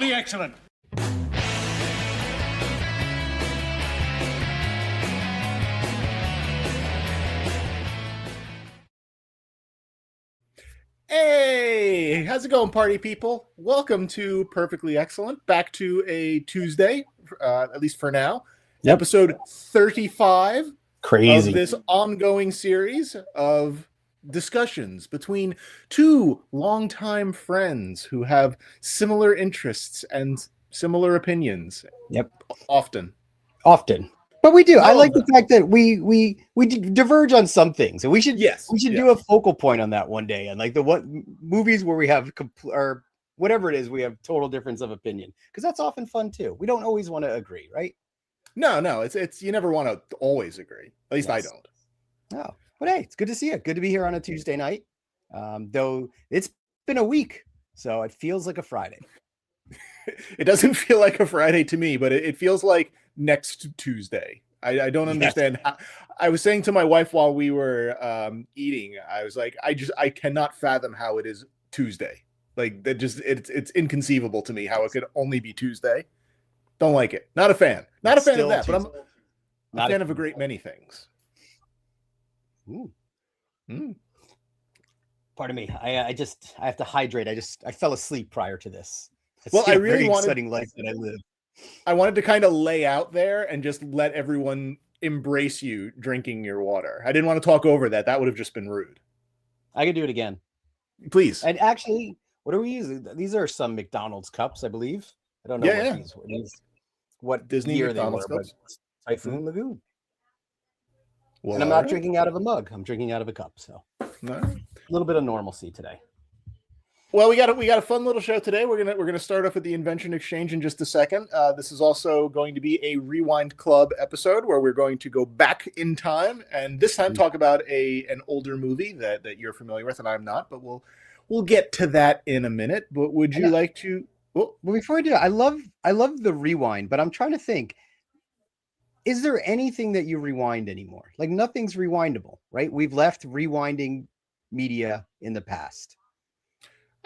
Perfectly excellent. Hey, how's it going, party people? Welcome to Perfectly Excellent. Back to a Tuesday, at least for now. Yep. Episode 35 Crazy. of this ongoing series of discussions between two longtime friends who have similar interests and similar opinions. Yep. Often. But we do. I like the fact that we diverge on some things, and we should do a focal point on that one day, and like what movies where we have or whatever it is, we have total difference of opinion, because that's often fun too. We don't always want to agree, right? No, it's you never want to always agree. At least I don't. No, but hey, it's good to see you. Good to be here on a Tuesday night. Though it's been a week, so it feels like a Friday. It doesn't feel like a Friday to me, but it feels like next Tuesday. I don't understand how. I was saying to my wife while we were eating, I was like, I cannot fathom how it is Tuesday. Like that, just it's inconceivable to me how it could only be Tuesday. Don't like it. Not a fan. Not a fan of that, Tuesday. But I'm a fan of a great many things. Ooh. Pardon me. I have to hydrate. I fell asleep prior to this. I really wanted exciting life that I live. I wanted to kind of lay out there and just let everyone embrace you drinking your water. I didn't want to talk over that. That would have just been rude. I could do it again. Please. And actually, what are we using? These are some McDonald's cups, I believe. I don't know what Disney year McDonald's they were, cups? But Typhoon Lagoon. What? And I'm not drinking out of a mug. I'm drinking out of a cup. So a little bit of normalcy today. Well, we got a fun little show today. We're gonna start off with the Invention Exchange in just a second. This is also going to be a Rewind Club episode where we're going to go back in time and this time talk about an older movie that you're familiar with and I'm not. But we'll get to that in a minute. But would you like to? Well, before we do that, I love the rewind, but I'm trying to think. Is there anything that you rewind anymore? Like nothing's rewindable, right? We've left rewinding media in the past.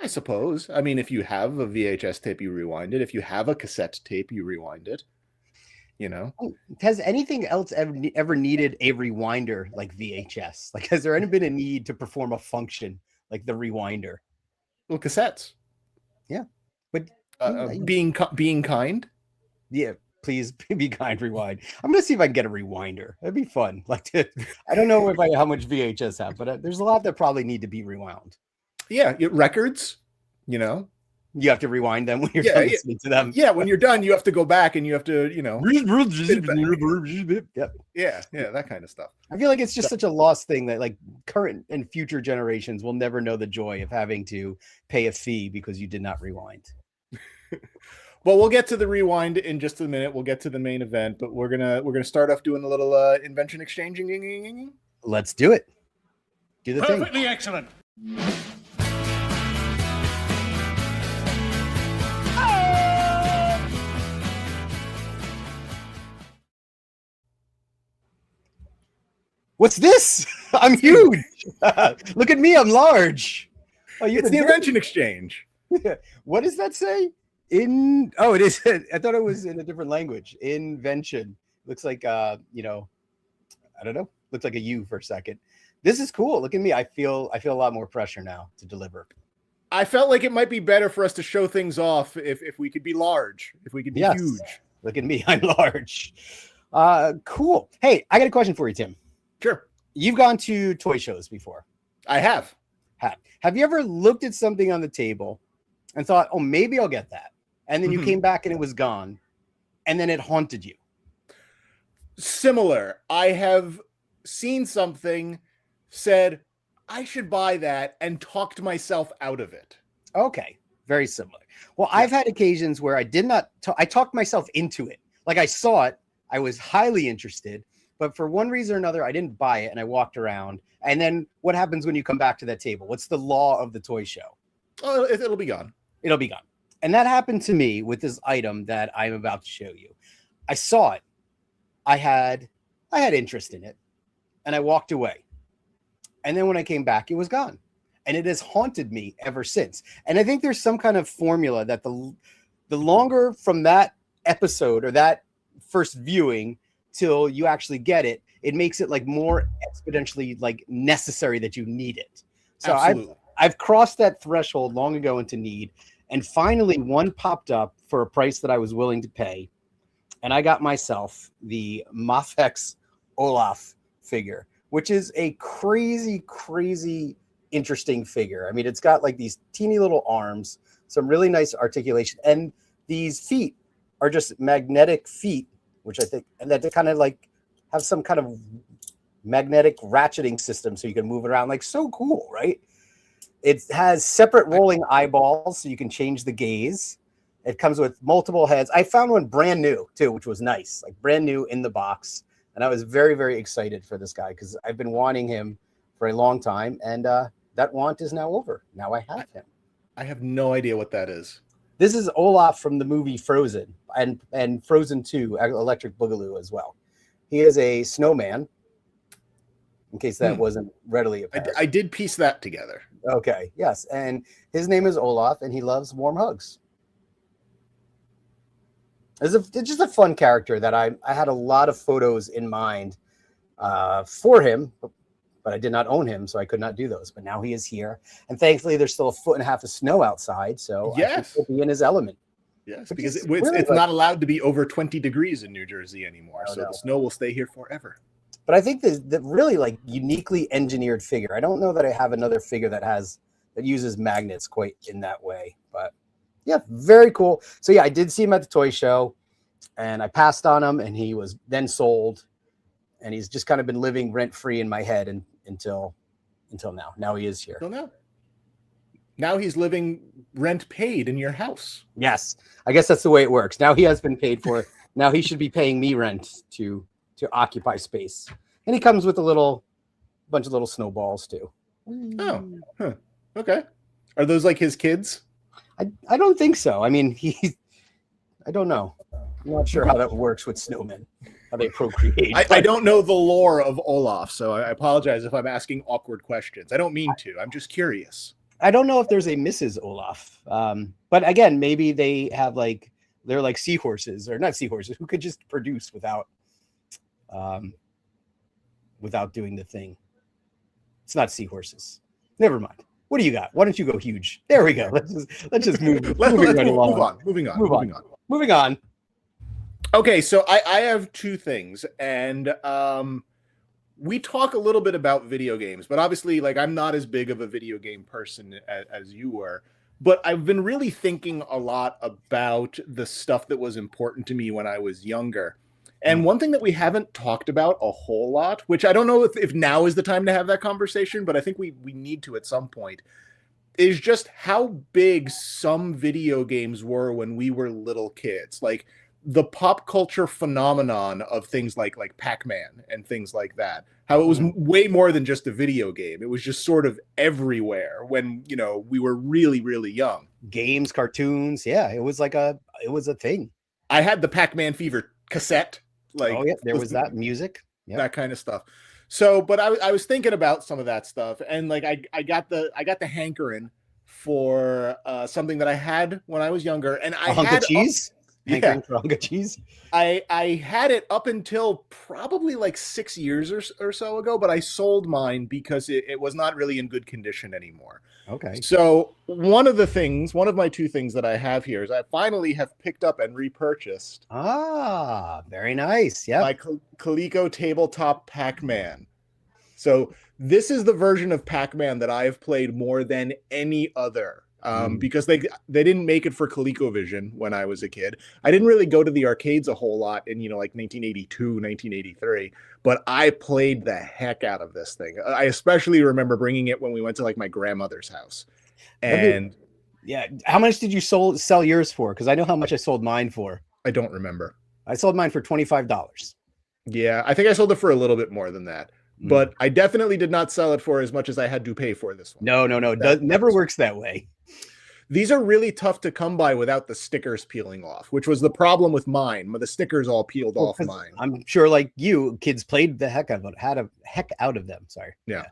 I suppose. I mean, if you have a VHS tape, you rewind it. If you have a cassette tape, you rewind it. You know. Has anything else ever needed a rewinder like VHS? Like, has there ever been a need to perform a function like the rewinder? Well, cassettes. Yeah, but being kind. Yeah, please be kind. Rewind. I'm gonna see if I can get a rewinder. That'd be fun. Like, I don't know how much VHS have, but there's a lot that probably need to be rewound. Yeah, records, you know. You have to rewind them when you're done listening to them. Yeah, when you're done, you have to go back and you have to, you know. Yeah, that kind of stuff. I feel like it's just such a lost thing that like current and future generations will never know the joy of having to pay a fee because you did not rewind. Well, we'll get to the rewind in just a minute. We'll get to the main event, but we're gonna start off doing a little invention exchanging. Let's do it. Do the thing. Perfectly excellent. What's this? I'm huge. Look at me. I'm large. Oh, it's the Invention Exchange. What does that say? It is. I thought it was in a different language. Invention. Looks like, I don't know. Looks like a U for a second. This is cool. Look at me. I feel a lot more pressure now to deliver. I felt like it might be better for us to show things off if we could be large, if we could be huge. Look at me. I'm large. Cool. Hey, I got a question for you, Tim. Sure. You've gone to toy shows before. I have. Have you ever looked at something on the table and thought, oh, maybe I'll get that? And then you came back and it was gone. And then it haunted you. Similar. I have seen something, said, I should buy that, and talked myself out of it. Okay. Very similar. Well, yeah. I've had occasions where I did not, I talked myself into it. Like I saw it. I was highly interested. But for one reason or another, I didn't buy it and I walked around. And then what happens when you come back to that table? What's the law of the toy show? Oh, it'll be gone. It'll be gone. And that happened to me with this item that I'm about to show you. I saw it. I had interest in it and I walked away. And then when I came back, it was gone. And it has haunted me ever since. And I think there's some kind of formula that the the longer from that episode or that first viewing till you actually get it, it makes it like more exponentially like necessary that you need it. So I've crossed that threshold long ago into need, and finally one popped up for a price that I was willing to pay, and I got myself the Mafex Olaf figure, which is a crazy interesting figure. I mean, it's got like these teeny little arms, some really nice articulation, and these feet are just magnetic feet, which I think, and that they kind of like have some kind of magnetic ratcheting system so you can move it around. Like, so cool, right? It has separate rolling eyeballs so you can change the gaze. It comes with multiple heads. I found one brand new too, which was nice, like brand new in the box. And I was very excited for this guy because I've been wanting him for a long time. And that want is now over. Now I have him. I have no idea what that is. This is Olaf from the movie Frozen and Frozen 2, Electric Boogaloo as well. He is a snowman, in case that wasn't readily apparent. I did piece that together. Okay, yes. And his name is Olaf, and he loves warm hugs. It's just a fun character that I had a lot of photos in mind for him, but I did not own him, so I could not do those. But now he is here. And thankfully, there's still 1.5 feet of snow outside, so yes, he'll be in his element. Yes, because it's not allowed to be over 20 degrees in New Jersey anymore, so the snow will stay here forever. But I think the really like uniquely engineered figure. I don't know that I have another figure that uses magnets quite in that way. But yeah, very cool. So yeah, I did see him at the toy show, and I passed on him, and he was then sold, and he's just kind of been living rent free in my head until now. Now he is here. Until now he's living rent paid in your house. Yes, I guess that's the way it works. Now he has been paid for. Now he should be paying me rent to occupy space. And he comes with a bunch of little snowballs too. Oh, okay. Are those like his kids? I don't think so. I mean, I don't know. I'm not sure how that works with snowmen, how they procreate. I don't know the lore of Olaf, so I apologize if I'm asking awkward questions. I don't mean to. I'm just curious. I don't know if there's a Mrs. Olaf. But again, maybe they're like seahorses, or not seahorses, who could just produce without doing the thing. It's not seahorses. Never mind. What do you got? Why don't you go huge? There we go. Let's just move. Moving on. Okay, so I have two things, and we talk a little bit about video games, but obviously, like, I'm not as big of a video game person as you were. But I've been really thinking a lot about the stuff that was important to me when I was younger. And one thing that we haven't talked about a whole lot, which I don't know if now is the time to have that conversation, but I think we need to at some point, is just how big some video games were when we were little kids. Like the pop culture phenomenon of things like Pac-Man and things like that. How it was way more than just a video game. It was just sort of everywhere when, we were really, really young. Games, cartoons. Yeah, it was a thing. I had the Pac-Man Fever cassette. Like, oh yeah, there was that music, that kind of stuff. So, but I was thinking about some of that stuff, and like I got the hankering for something that I had when I was younger, and I had cheese. Hankering for hunk of cheese. I had it up until probably like 6 years or so ago, but I sold mine because it was not really in good condition anymore. Okay. So one of my two things that I have here is I finally have picked up and repurchased. Ah, very nice. Yeah. My Coleco tabletop Pac-Man. So this is the version of Pac-Man that I have played more than any other. Because they didn't make it for ColecoVision when I was a kid. I didn't really go to the arcades a whole lot in, like 1982, 1983, but I played the heck out of this thing. I especially remember bringing it when we went to like my grandmother's house. And yeah, how much did you sell yours for? Because I know how much I sold mine for. I don't remember. I sold mine for $25. Yeah, I think I sold it for a little bit more than that. But I definitely did not sell it for as much as I had to pay for this one. No. It never works that way. These are really tough to come by without the stickers peeling off, which was the problem with mine. The stickers all peeled off mine. I'm sure, like you, kids played the heck out of it, had a heck out of them. Sorry. Yeah.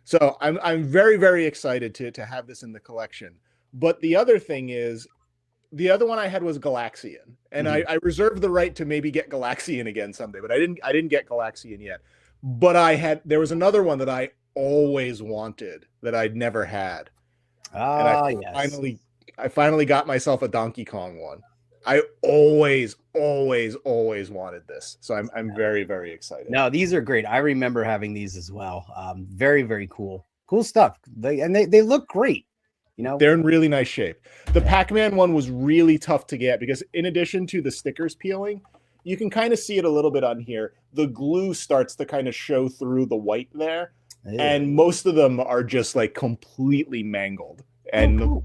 So I'm very, very excited to have this in the collection. But the other thing is, The other one I had was Galaxian, and I reserved the right to maybe get Galaxian again someday, but I didn't get Galaxian yet. But there was another one that I always wanted that I'd never had. And I finally got myself a Donkey Kong one. I always wanted this. So I'm very, very excited. No, these are great. I remember having these as well. Very, very cool. Cool stuff. They look great. You know, they're in really nice shape. The Pac-Man one was really tough to get because in addition to the stickers peeling, you can kind of see it a little bit on here. The glue starts to kind of show through the white there. Ew. And most of them are just like completely mangled and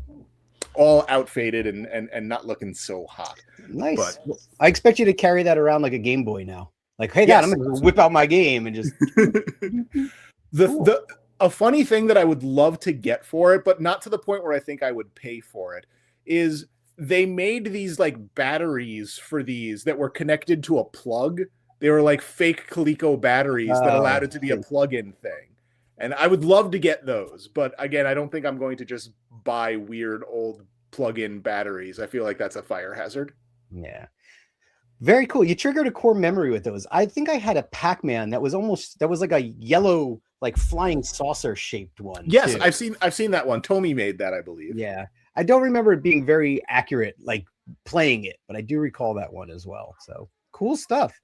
all outfaded and not looking so hot. Nice. But I expect you to carry that around like a Game Boy now. Like, hey, Dad, I'm going to whip out my game and just... A funny thing that I would love to get for it, but not to the point where I think I would pay for it, is they made these like batteries for these that were connected to a plug. They were like fake Coleco batteries that allowed it to be a plug-in thing. And I would love to get those. But again, I don't think I'm going to just buy weird old plug-in batteries. I feel like that's a fire hazard. Yeah. Very cool. You triggered a core memory with those. I think I had a Pac-Man that was like a yellow, like flying saucer shaped one. Yes, too. I've seen that one. Tommy made that, I believe. Yeah. I don't remember it being very accurate, like playing it, but I do recall that one as well. So cool stuff.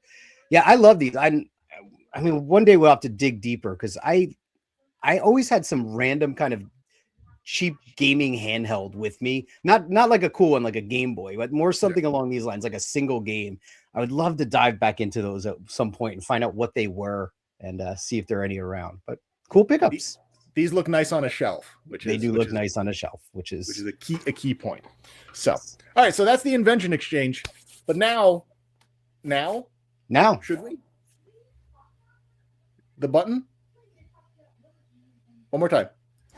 Yeah, I love these. I mean, one day we'll have to dig deeper because I always had some random kind of cheap gaming handheld with me, not like a cool one like a Game Boy, but more something along these lines, like a single game. I would love to dive back into those at some point and find out what they were and see if there are any around. But cool pickups. These look nice on a shelf, which look nice on a shelf, which is a key point. So, all right, so that's the invention exchange. But now should we? The button. One more time.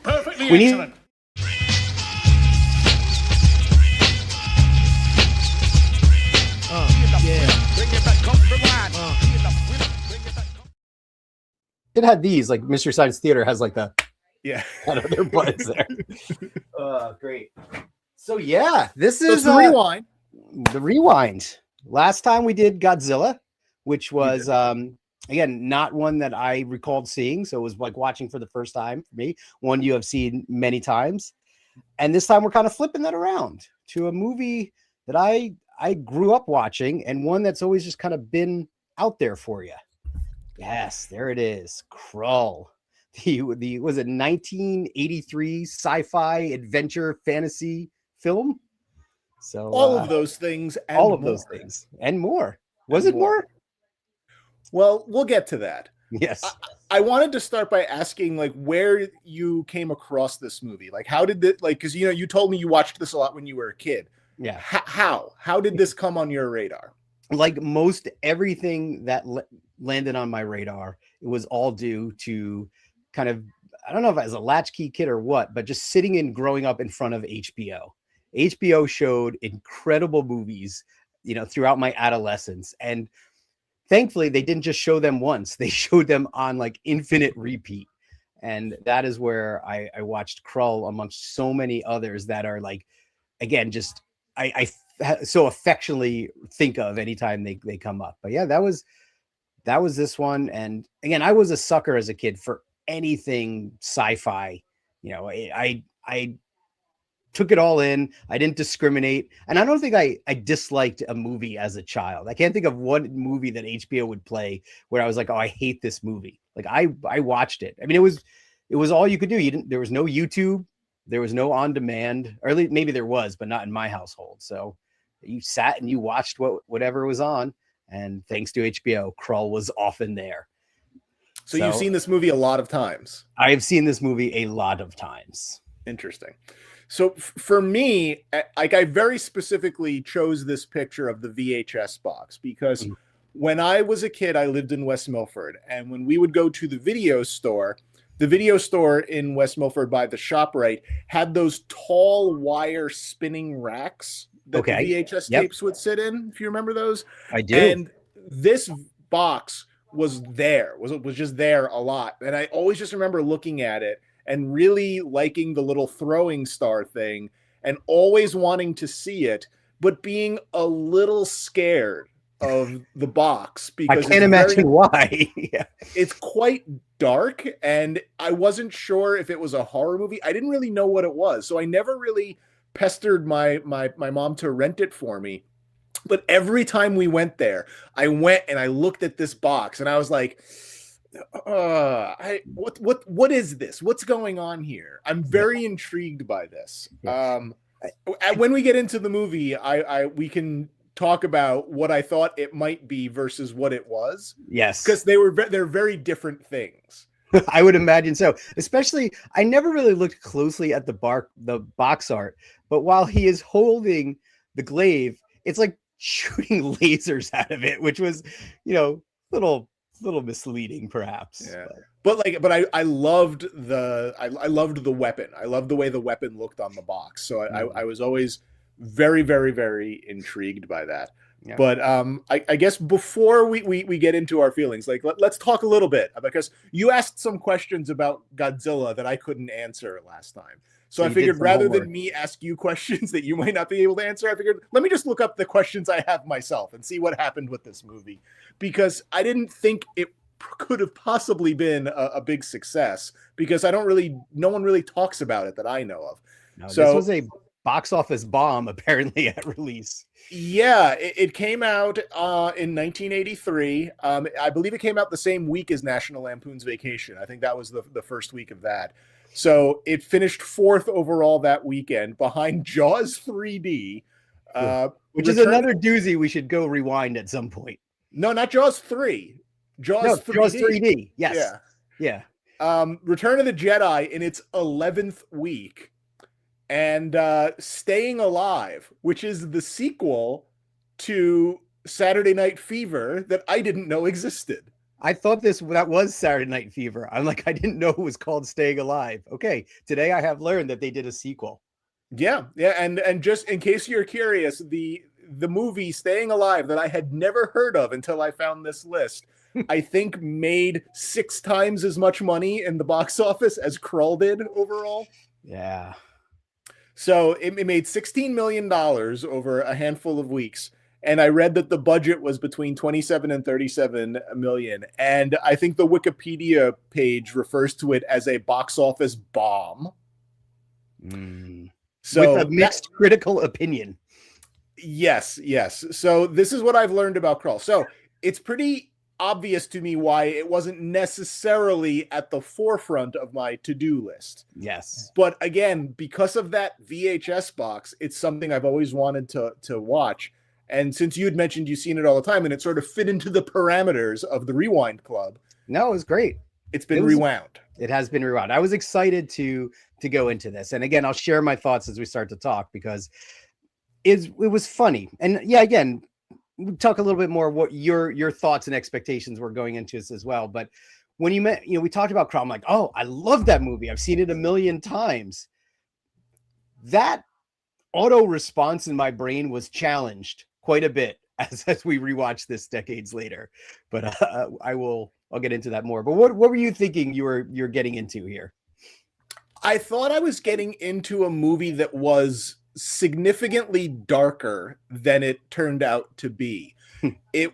Perfectly excellent. It had these, like Mystery Science Theater has like the out of their buttons there. Great. So yeah, this is the rewind. The rewind. Last time we did Godzilla, which was again not one that I recalled seeing, so it was like watching for the first time for me. One you have seen many times, and this time we're kind of flipping that around to a movie that I grew up watching and one that's always just kind of been out there for you. Yes, there it is. Krull. The was it 1983 sci-fi adventure fantasy film? So all of those things and all of those things and more. Was it more? Well, we'll get to that. Yes. I wanted to start by asking like where you came across this movie. Like how did it because you told me you watched this a lot when you were a kid. Yeah. How did this come on your radar? Like most everything that landed on my radar, it was all due to kind of, I don't know if I was a latchkey kid or what, but just sitting and growing up in front of HBO. HBO showed incredible movies, throughout my adolescence. And thankfully they didn't just show them once. They showed them on like infinite repeat. And that is where I watched Krull amongst so many others that are like, again, just I so affectionately think of anytime they come up. But yeah, that was this one. And again, I was a sucker as a kid for anything sci-fi. I took it all in. I didn't discriminate. And I don't think I disliked a movie as a child. I can't think of one movie that HBO would play where I was like, oh, I hate this movie. Like I watched it. I mean, it was all you could do. There was no YouTube. There was no on demand, or at least maybe there was, but not in my household. So you sat and you watched whatever was on. And thanks to HBO, Krull was often there. So you've seen this movie a lot of times. I've seen this movie a lot of times. Interesting. So for me, like I very specifically chose this picture of the VHS box because when I was a kid, I lived in West Milford. And when we would go to the video store in West Milford by the ShopRite had those tall wire spinning racks that the VHS tapes would sit in, if you remember those. I do. And this box was just there a lot. And I always just remember looking at it and really liking the little throwing star thing. and always wanting to see it, but being a little scared of the box because I can't imagine why. Yeah. It's quite dark, and I wasn't sure if it was a horror movie. I didn't really know what it was, so I never really pestered my mom to rent it for me. But every time we went there, I went and I looked at this box, and I was like, what is this? What's going on here? I'm very intrigued by this. When we get into the movie, we can talk about what I thought it might be versus what it was. Yes, because they're very different things. I would imagine so. Especially, I never really looked closely at the box art, but while he is holding the glaive, it's like shooting lasers out of it, which was, little misleading, perhaps. Yeah. But I loved I loved the weapon. I loved the way the weapon looked on the box. So I was always very, very, very intrigued by that. Yeah. But I guess before we get into our feelings, let's talk a little bit, because you asked some questions about Godzilla that I couldn't answer last time. So I figured rather than me ask you questions that you might not be able to answer, I figured let me just look up the questions I have myself and see what happened with this movie, because I didn't think it could have possibly been a big success, because no one really talks about it that I know of. No, so this was a box office bomb apparently at release. Yeah, it came out in 1983. I believe it came out the same week as National Lampoon's Vacation. I think that was the first week of that. So it finished 4th overall that weekend, behind Jaws 3D, which is another doozy. We should go rewind at some point. No, not Jaws 3. Jaws 3D. Jaws 3D. Yes. Yeah. Return of the Jedi in its 11th week, and Staying Alive, which is the sequel to Saturday Night Fever that I didn't know existed. I thought that was Saturday Night Fever. I'm like, I didn't know it was called Staying Alive. Okay, today I have learned that they did a sequel. Yeah, and just in case you're curious, the movie Staying Alive that I had never heard of until I found this list, I think made 6 times as much money in the box office as Krull did overall. Yeah. So it made $16 million over a handful of weeks. And I read that the budget was between 27 and 37 million. And I think the Wikipedia page refers to it as a box office bomb. So with a mixed critical opinion. Yes. So this is what I've learned about Krull. So it's pretty obvious to me why it wasn't necessarily at the forefront of my to-do list. Yes. But again, because of that VHS box, it's something I've always wanted to watch. And since you had mentioned you've seen it all the time, and it sort of fit into the parameters of the Rewind Club. No, it was great. It has been rewound. I was excited to go into this. And again, I'll share my thoughts as we start to talk, because it was funny. And yeah, again, we'll talk a little bit more what your thoughts and expectations were going into this as well. But when we talked about Krull, I'm like, oh, I love that movie. I've seen it a million times. That auto response in my brain was challenged quite a bit as we rewatch this decades later, but I'll get into that more. But what were you thinking you're getting into here? I thought I was getting into a movie that was significantly darker than it turned out to be. There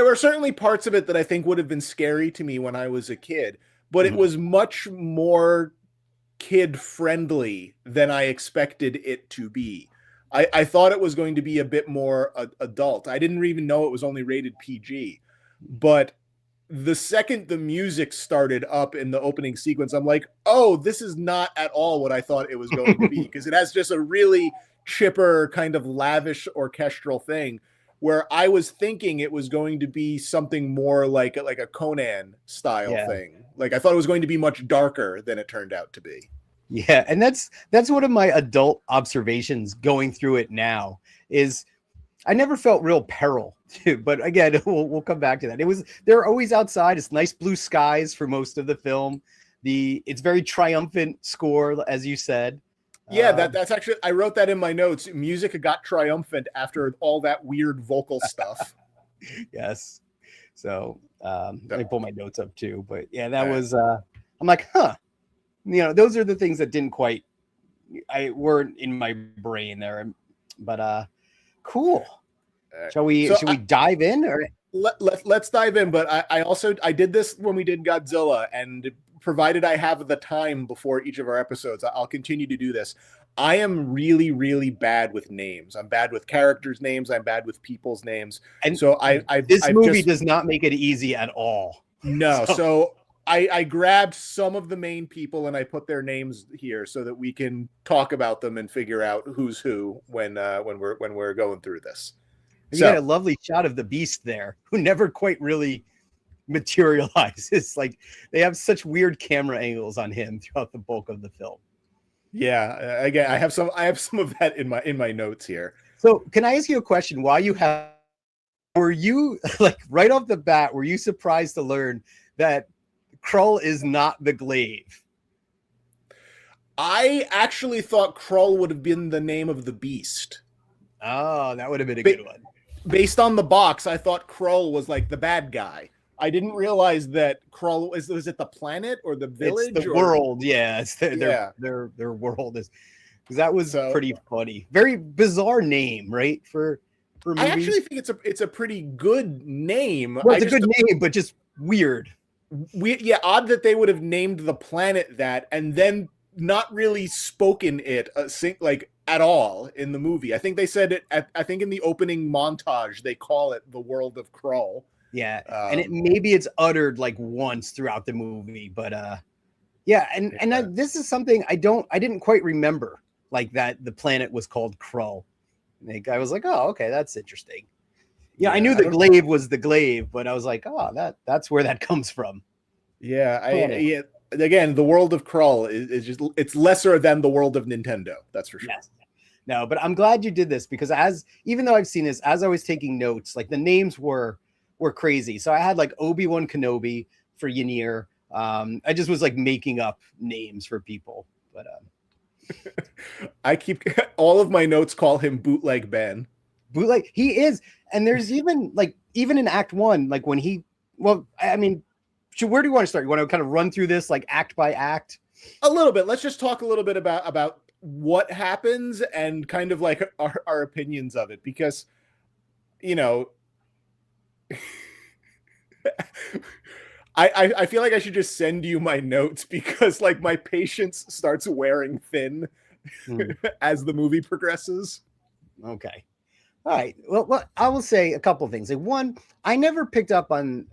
were certainly parts of it that I think would have been scary to me when I was a kid, but it was much more kid friendly than I expected it to be. I thought it was going to be a bit more adult. I didn't even know it was only rated PG. But the second the music started up in the opening sequence, I'm like, oh, this is not at all what I thought it was going to be, because it has just a really chipper, kind of lavish orchestral thing, where I was thinking it was going to be something more like a Conan style thing. Like I thought it was going to be much darker than it turned out to be. Yeah, and that's one of my adult observations going through it now is I never felt real peril, but again, we'll come back to that. They're always outside. It's nice blue skies for most of the film. It's very triumphant score, as you said. Yeah, that's actually, I wrote that in my notes. Music got triumphant after all that weird vocal stuff. Yes. So let me pull my notes up too. But yeah, that was, I'm like, huh. Those are the things that didn't quite weren't in my brain there, but cool. Shall we dive in, or let's dive in? But I also did this when we did Godzilla, and provided I have the time before each of our episodes, I'll continue to do this. I am really, really bad with names. I'm bad with characters' names. I'm bad with people's names. And so this movie does not make it easy at all. No. So I grabbed some of the main people and I put their names here so that we can talk about them and figure out who's who when we're going through this. You got a lovely shot of the Beast there, who never quite really materializes. Like, they have such weird camera angles on him throughout the bulk of the film. Yeah, again, I have some of that in my notes here. So, can I ask you a question? Were you, like, right off the bat, were you surprised to learn that Krull is not the Glaive? I actually thought Krull would have been the name of the Beast. Oh, that would have been a good one. Based on the box, I thought Krull was like the bad guy. I didn't realize that Krull was it the planet or the village? It's the world, yeah. It's their world is, because that was pretty funny. Very bizarre name, right? For movies. I actually think it's a pretty good name. Well, it's a good name, but just weird. Odd that they would have named the planet that and then not really spoken it like at all in the movie. I think they said it. I think in the opening montage they call it the world of Krull. Yeah, and maybe it's uttered like once throughout the movie, but this is something I didn't quite remember, like that the planet was called Krull. Like, I was like, oh, okay, that's interesting. Yeah, I knew the Glaive was the Glaive, but I was like, oh, that's where that comes from. Yeah, again, the world of Krull is just, it's lesser than the world of Nintendo. That's for sure. Yes. No, but I'm glad you did this, because even though I've seen this, as I was taking notes, like the names were crazy. So I had like Obi-Wan Kenobi for Ynir. I just was like making up names for people, but I keep all of my notes call him Bootleg Ben. Bootleg, he is. And there's even in Act 1, like when where do you want to start? You want to kind of run through this like act by act? A little bit. Let's just talk a little bit about what happens and kind of like our opinions of it, because I feel like I should just send you my notes, because like my patience starts wearing thin as the movie progresses. Okay. All right. Well, I will say a couple of things. Like, one, I never picked up on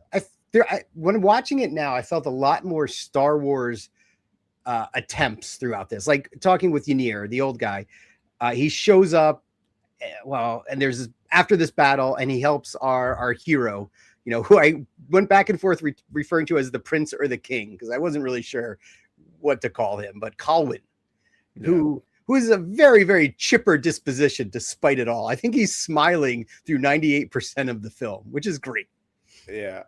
when watching it now, I felt a lot more Star Wars attempts throughout this. Like talking with Ynir, the old guy, he shows up. And there's after this battle, and he helps our hero, who I went back and forth referring to as the prince or the king, because I wasn't really sure what to call him, but Colwyn, who is a very, very chipper disposition despite it all. I think he's smiling through 98% of the film, which is great. Yeah.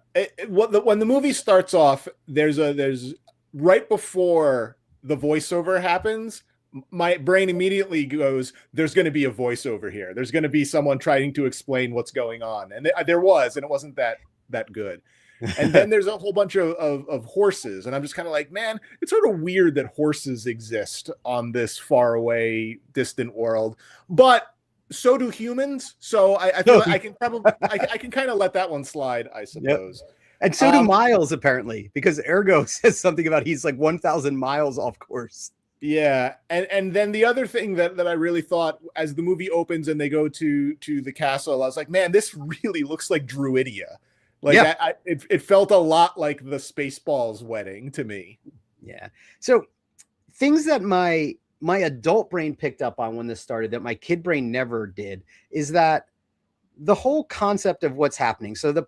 When the movie starts off, there's right before the voiceover happens, my brain immediately goes, there's going to be a voiceover here. There's going to be someone trying to explain what's going on. And there was, and it wasn't that good. And then there's a whole bunch of horses. And I'm just kind of like, man, it's sort of weird that horses exist on this far away, distant world. But so do humans. So I feel like I can probably, I can kind of let that one slide, I suppose. Yep. And so do Miles, apparently, because Ergo says something about he's like 1,000 miles off course. Yeah, and then the other thing that I really thought as the movie opens and they go to the castle, I was like, man, this really looks like Druidia. Like, yeah. It felt a lot like the Spaceballs wedding to me. Yeah. So things that my adult brain picked up on when this started that my kid brain never did is that the whole concept of what's happening. So to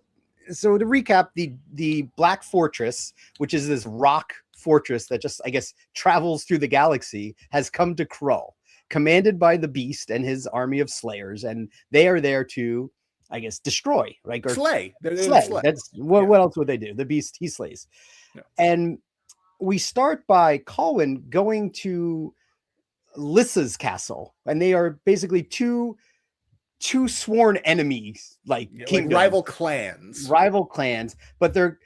recap, the Black Fortress, which is this rock fortress that just, I guess, travels through the galaxy, has come to Krull, commanded by the Beast and his army of slayers, and they are there to, I guess, destroy, right? Or slay. Slay. That's what else would they do? The Beast, he slays. Yeah. And we start by Colwyn going to Lissa's castle, and they are basically two sworn enemies, like rival clans, but they're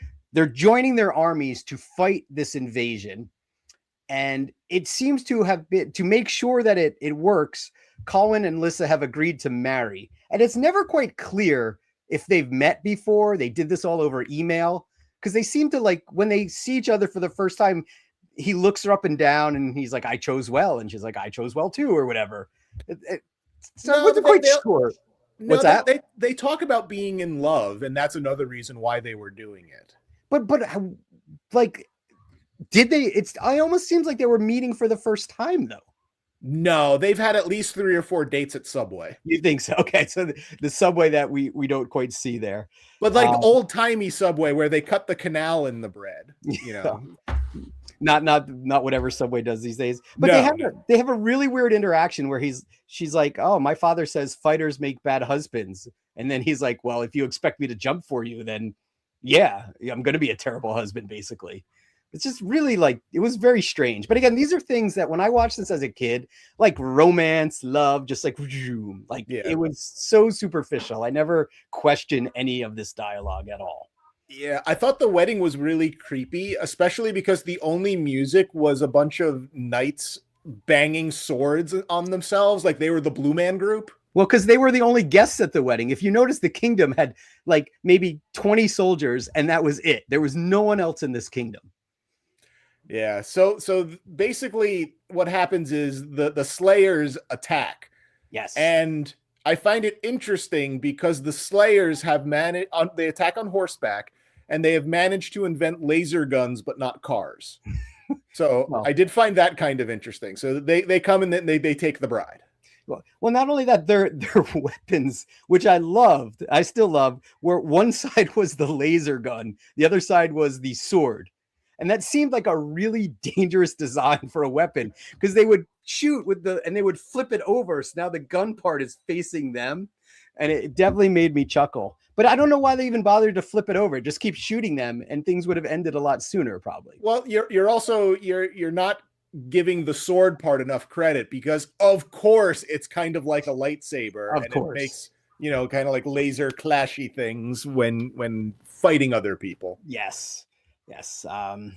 joining their armies to fight this invasion. And it seems to have been, to make sure that it works, Colin and Lissa have agreed to marry. And it's never quite clear if they've met before. They did this all over email, because they seem to, like, when they see each other for the first time, he looks her up and down and he's like, I chose well. And she's like, I chose well too, or whatever. So I wasn't quite sure. What's that? They talk about being in love, and that's another reason why they were doing it. But like, did they? It almost seems like they were meeting for the first time, though. No, they've had at least 3 or 4 dates at Subway. You think so? Okay, so the Subway that we don't quite see there, but like old timey Subway where they cut the canal in the bread. You know, not whatever Subway does these days. But they have a really weird interaction where she's like, oh, my father says fighters make bad husbands, and then he's like, well, if you expect me to jump for you, then yeah, I'm going to be a terrible husband, basically. It's just really, like, it was very strange. But again, these are things that when I watched this as a kid, like romance, love, just like it was so superficial. I never questioned any of this dialogue at all. Yeah, I thought the wedding was really creepy, especially because the only music was a bunch of knights banging swords on themselves, like they were the Blue Man Group. Well, because they were the only guests at the wedding. If you notice, the kingdom had like maybe 20 soldiers, and that was it. There was no one else in this kingdom. Yeah, so basically what happens is the Slayers attack. Yes. And I find it interesting because the Slayers have they attack on horseback, and they have managed to invent laser guns but not cars. So well, I did find that kind of interesting. So they come and then they take the bride. Well, not only that, their weapons, which I loved, I still love, where one side was the laser gun, the other side was the sword. And that seemed like a really dangerous design for a weapon, because they would shoot and they would flip it over. So now the gun part is facing them. And it definitely made me chuckle. But I don't know why they even bothered to flip it over. Just keep shooting them and things would have ended a lot sooner, probably. Well, you're not giving the sword part enough credit, because of course it's kind of like a lightsaber. Of course. It makes, kind of like laser clashy things when fighting other people. Yes. Yes. I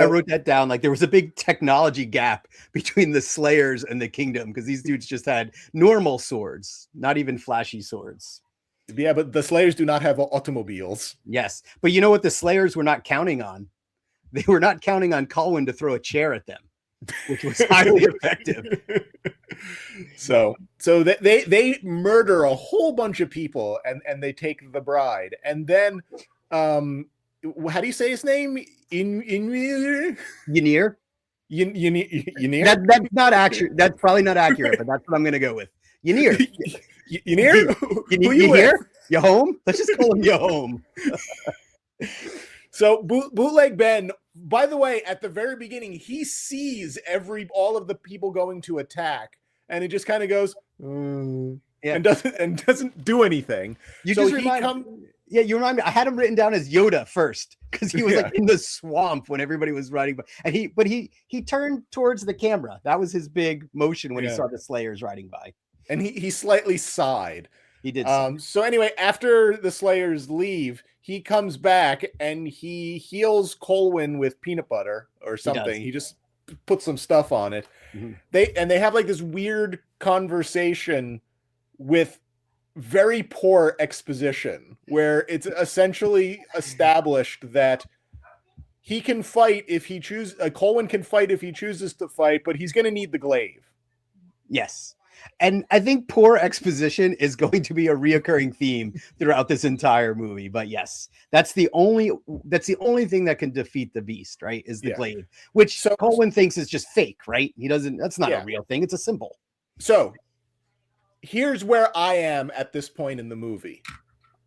wrote that down. Like, there was a big technology gap between the Slayers and the kingdom, because these dudes just had normal swords, not even flashy swords. Yeah, but the Slayers do not have automobiles. Yes. But you know what the Slayers were not counting on? They were not counting on Colwyn to throw a chair at them, which was highly effective. So they murder a whole bunch of people, and they take the bride. And then how do you say his name? Ynir? Ynir? That's not accurate. That's probably not accurate, but that's what I'm going to go with. Ynir. Ynir? You here? You home? Let's just call him you home. So Bootleg Ben, by the way, at the very beginning, he sees all of the people going to attack, and it just kind of goes and doesn't do anything. You remind me. I had him written down as Yoda first, because he was like in the swamp when everybody was riding by, and he turned towards the camera. That was his big motion when he saw the Slayers riding by, and he slightly sighed. He did. So anyway, after the Slayers leave, he comes back and he heals Colwyn with peanut butter or something. He just puts some stuff on it. Mm-hmm. They have like this weird conversation with very poor exposition, where it's essentially established that he can fight if he chooses. Colwyn can fight if he chooses to fight, but he's going to need the glaive. Yes. And I think poor exposition is going to be a reoccurring theme throughout this entire movie. But yes, that's the only thing that can defeat the beast, right? Is the glaive, which Colwyn thinks is just fake, right? That's not a real thing. It's a symbol. So here's where I am at this point in the movie.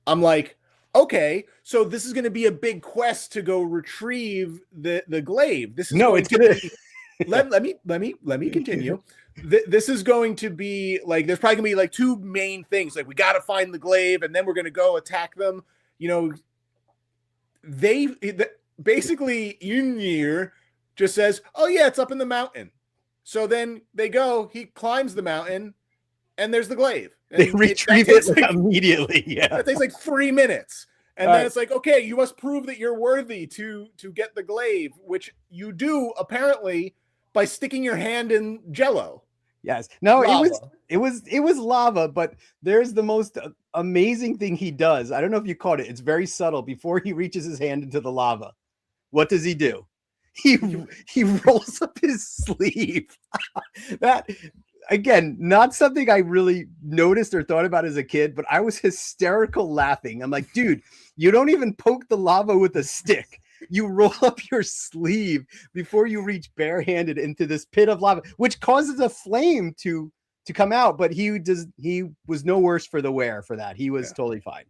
I'm like, okay, so this is going to be a big quest to go retrieve the glaive. This is let me continue. This is going to be like, there's probably gonna be like two main things. Like, we got to find the glaive, and then we're going to go attack them. Basically Ynir just says, oh yeah, it's up in the mountain. So then they go, he climbs the mountain, and there's the glaive. And they retrieve it immediately. Yeah. That takes like 3 minutes. And then it's like, okay, you must prove that you're worthy to get the glaive, which you do apparently by sticking your hand in Jello. Yes. No, lava. it was lava, but there's the most amazing thing he does. I don't know if you caught it. It's very subtle. Before he reaches his hand into the lava, what does he do? He rolls up his sleeve. That, again, not something I really noticed or thought about as a kid, but I was hysterical laughing. I'm like, dude, you don't even poke the lava with a stick. You roll up your sleeve before you reach barehanded into this pit of lava, which causes a flame to come out. But he was no worse for the wear for that. He was totally fine.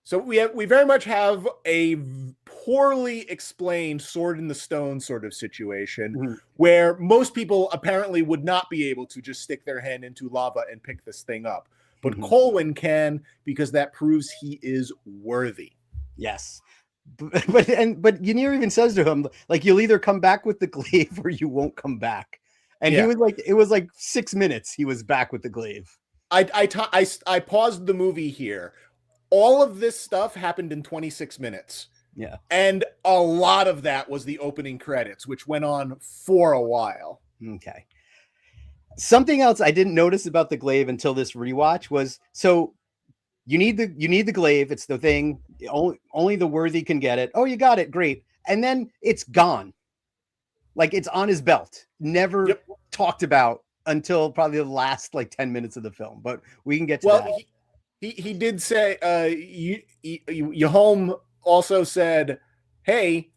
So we very much have a poorly explained sword in the stone sort of situation where most people apparently would not be able to just stick their hand into lava and pick this thing up. But Colwyn can, because that proves he is worthy. Yes. But Ynir even says to him, like, you'll either come back with the glaive or you won't come back. And he was like, it was like 6 minutes. He was back with the glaive. I paused the movie here. All of this stuff happened in 26 minutes. Yeah. And a lot of that was the opening credits, which went on for a while. Okay. Something else I didn't notice about the glaive until this rewatch was, so you need the glaive. It's the thing. Only the worthy can get it. Oh, you got it. Great. And then it's gone. Like, it's on his belt. Never talked about until probably the last like 10 minutes of the film. But we can get to that. He did say, Yahom also said, hey,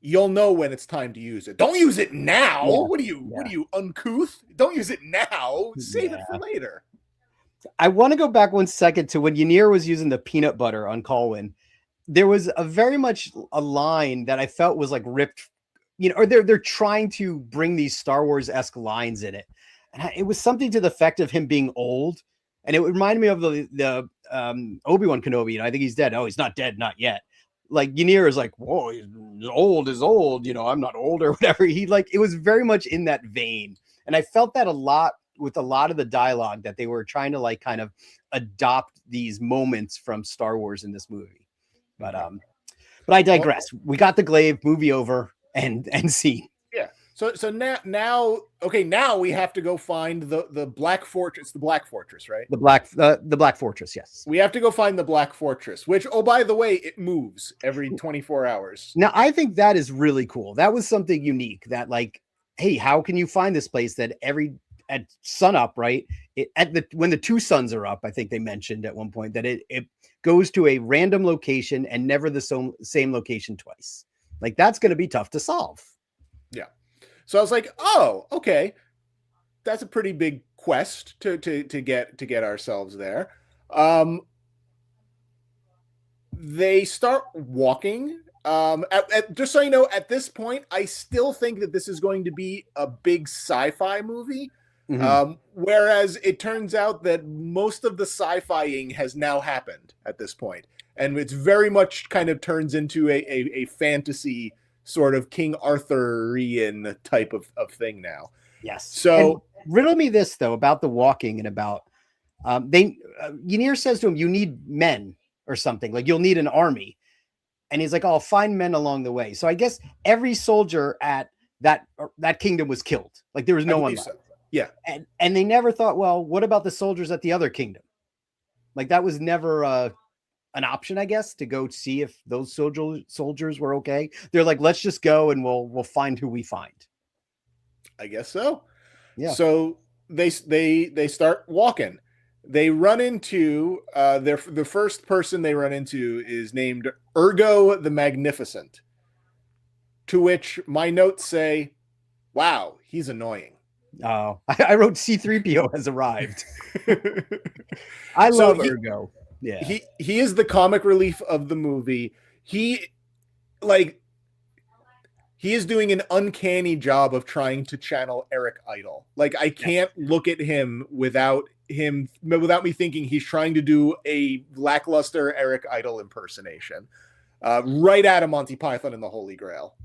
you'll know when it's time to use it. Don't use it now. Yeah. What are you, uncouth? Don't use it now. Save it for later. I want to go back 1 second to when Ynir was using the peanut butter on Colwyn. There was a very much a line that I felt was like ripped, or they're trying to bring these Star Wars-esque lines in it. And it was something to the effect of him being old. And it reminded me of the Obi-Wan Kenobi. I think he's dead. Oh, he's not dead, not yet. Like, Ynir is like, whoa, he's old is old. I'm not old or whatever. It was very much in that vein. And I felt that a lot with a lot of the dialogue, that they were trying to like kind of adopt these moments from Star Wars in this movie. But I digress. We got the glaive, movie over, and scene. Yeah. So now we have to go find the Black Fortress. The Black Fortress, right? The Black Fortress, yes. We have to go find the Black Fortress, which, oh, by the way, it moves every 24 hours. Now, I think that is really cool. That was something unique that, like, hey, how can you find this place that at sunup, right? When the two suns are up, I think they mentioned at one point that it goes to a random location and never the same location twice. Like, that's going to be tough to solve. Yeah. So I was like, oh, okay, that's a pretty big quest to get ourselves there. They start walking. Just so you know, at this point, I still think that this is going to be a big sci-fi movie. Whereas it turns out that most of the sci-fi-ing has now happened at this point. And it's very much kind of turns into a fantasy sort of King Arthurian type of thing now. Yes. So and riddle me this, though, about the walking and about Ynir says to him, you need men or something, like you'll need an army. And he's like, oh, I'll find men along the way. So I guess every soldier at that kingdom was killed. Like, there was no one left. So. Yeah. And they never thought, well, what about the soldiers at the other kingdom? Like, that was never an option, I guess, to go see if those soldiers were okay. They're like, let's just go and we'll find who we find. I guess so. Yeah. So they start walking. They run into the first person they run into is named Ergo the Magnificent. To which my notes say, wow, he's annoying. Oh, I wrote C-3PO has arrived. I love Ergo. Yeah. He is the comic relief of the movie. He is doing an uncanny job of trying to channel Eric Idle. Like, I can't look at him without me thinking he's trying to do a lackluster Eric Idle impersonation. Right out of Monty Python and the Holy Grail.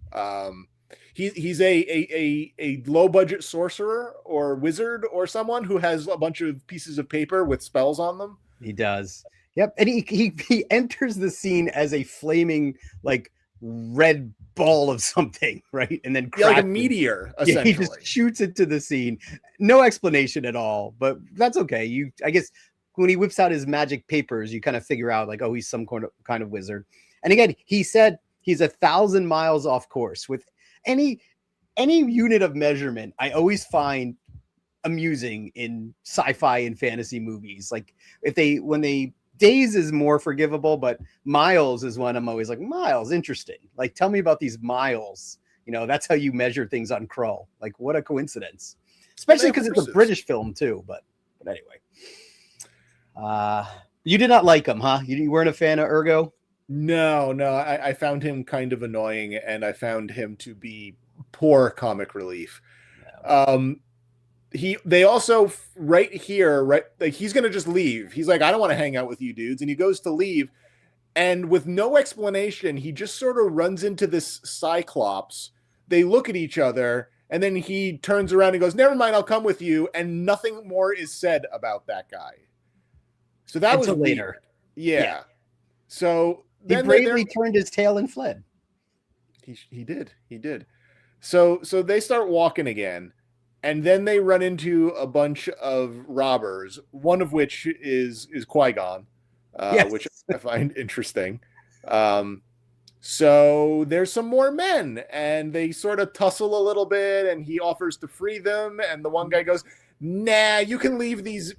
He's a low budget sorcerer or wizard or someone who has a bunch of pieces of paper with spells on them. He does. Yep, and he enters the scene as a flaming like red ball of something, right? And then like a meteor, essentially. He just shoots into the scene. No explanation at all, but that's okay. I guess when he whips out his magic papers, you kind of figure out like, oh, he's some kind of wizard. And again, he said he's 1,000 miles off course. With any unit of measurement, I always find amusing in sci-fi and fantasy movies. Like when they days is more forgivable, but miles is when I'm always like, miles, interesting. Like, tell me about these miles. You know, that's how you measure things on Krull. Like, what a coincidence. Especially because it's a British film too. But anyway. You did not like him, huh? You weren't a fan of Ergo? No. I found him kind of annoying, and I found him to be poor comic relief. No. They also right here, like he's gonna just leave. He's like, I don't want to hang out with you dudes, and he goes to leave, and with no explanation, he just sort of runs into this Cyclops. They look at each other, and then he turns around and goes, never mind, I'll come with you, and nothing more is said about that guy. So that was later. Yeah. So then he bravely turned his tail and fled. He did. So they start walking again. And then they run into a bunch of robbers, one of which is Qui-Gon, which I find interesting. So there's some more men, and they sort of tussle a little bit, and he offers to free them. And the one guy goes, nah, you can leave these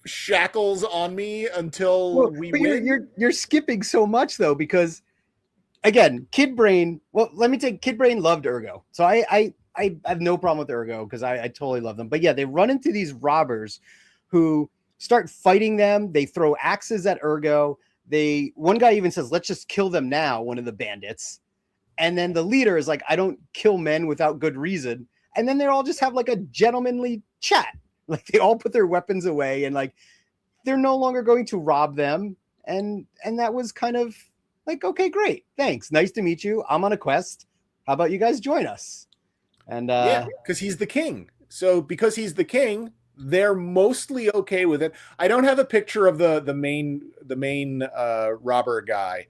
shackles on me until we win. You're skipping so much, though, because, again, Kid Brain, Kid Brain loved Ergo. So I have no problem with Ergo because I totally love them. But yeah, they run into these robbers who start fighting them. They throw axes at Ergo. One guy even says, let's just kill them now, one of the bandits. And then the leader is like, I don't kill men without good reason. And then they all just have like a gentlemanly chat. Like they all put their weapons away and like they're no longer going to rob them. And that was kind of like, okay, great. Thanks. Nice to meet you. I'm on a quest. How about you guys join us? And yeah, because he's the king. So because he's the king, they're mostly okay with it. I don't have a picture of the main robber guy.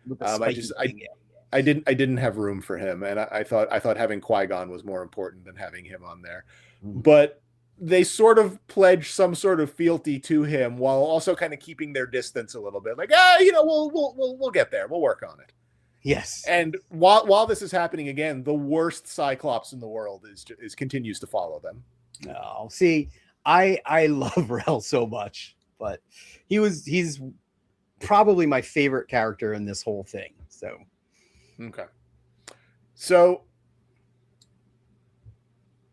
I didn't have room for him, and I thought having Qui-Gon was more important than having him on there. But they sort of pledge some sort of fealty to him while also kind of keeping their distance a little bit. Like, we'll get there. We'll work on it. Yes. And while this is happening again, the worst Cyclops in the world continues to follow them. No, see, I love Rel so much, but he's probably my favorite character in this whole thing. So, okay. So,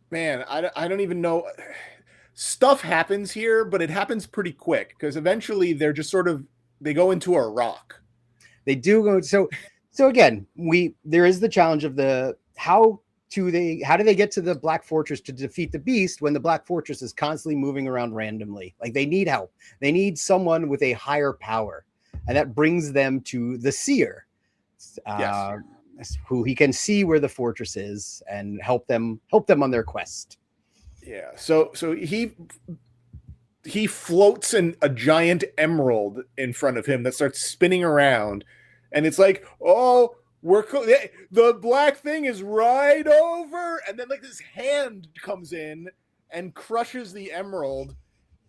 man, I don't even know. Stuff happens here, but it happens pretty quick because eventually they're just they go into a rock. They do go So again, there is the challenge of how do they get to the Black Fortress to defeat the Beast when the Black Fortress is constantly moving around randomly? Like they need help. They need someone with a higher power, and that brings them to the Seer, who he can see where the fortress is and help them on their quest. Yeah. So he floats a giant emerald in front of him that starts spinning around. And it's like, oh, the black thing is right over. And then like this hand comes in and crushes the emerald.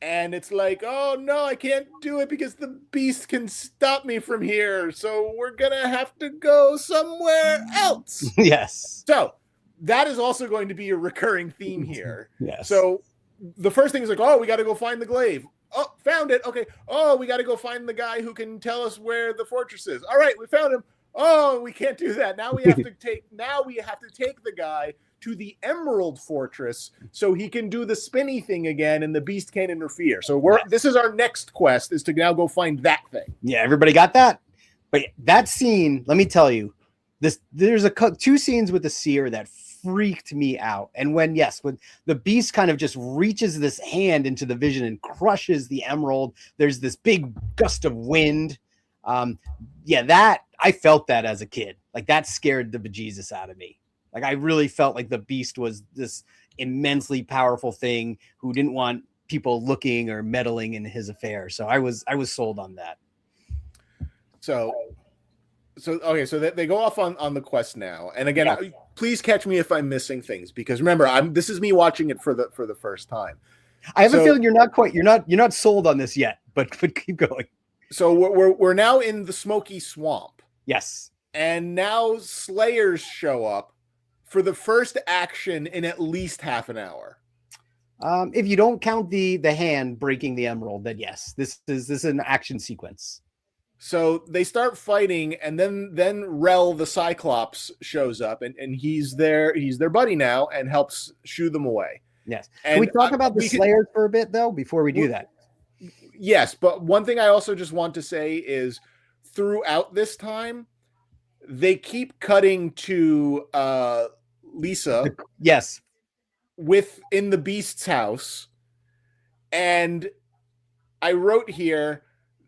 And it's like, oh no, I can't do it because the beast can stop me from here. So we're going to have to go somewhere else. Yes. So that is also going to be a recurring theme here. Yes. So the first thing is like, oh, we got to go find the glaive. Oh, found it. Okay. Oh, we got to go find the guy who can tell us where the fortress is. All right, we found him. Oh, we can't do that. Now we have to take the guy to the Emerald Fortress so he can do the spinny thing again and the beast can't interfere. So this is our next quest, is to now go find that thing. Yeah, everybody got that? But that scene, let me tell you, there's two scenes with the Seer that freaked me out. And when the beast kind of just reaches this hand into the vision and crushes the emerald, there's this big gust of wind. That I felt that as a kid. Like that scared the bejesus out of me. Like I really felt like the beast was this immensely powerful thing who didn't want people looking or meddling in his affairs. So I was sold on that. So okay, so they go off on the quest now, and again, please catch me if I'm missing things, because remember, this is me watching it for the first time. I have a feeling you're not sold on this yet, but keep going. So we're now in the smoky swamp. Yes, and now Slayers show up for the first action in at least half an hour. If you don't count the hand breaking the emerald, then yes, this is an action sequence. So they start fighting, and then Rel the Cyclops shows up, and he's their buddy now and helps shoo them away. Yes. And can we talk about the Slayers for a bit though before we do that? Yes, but one thing I also just want to say is throughout this time, they keep cutting to Lisa. Yes. In the Beast's house, and I wrote here,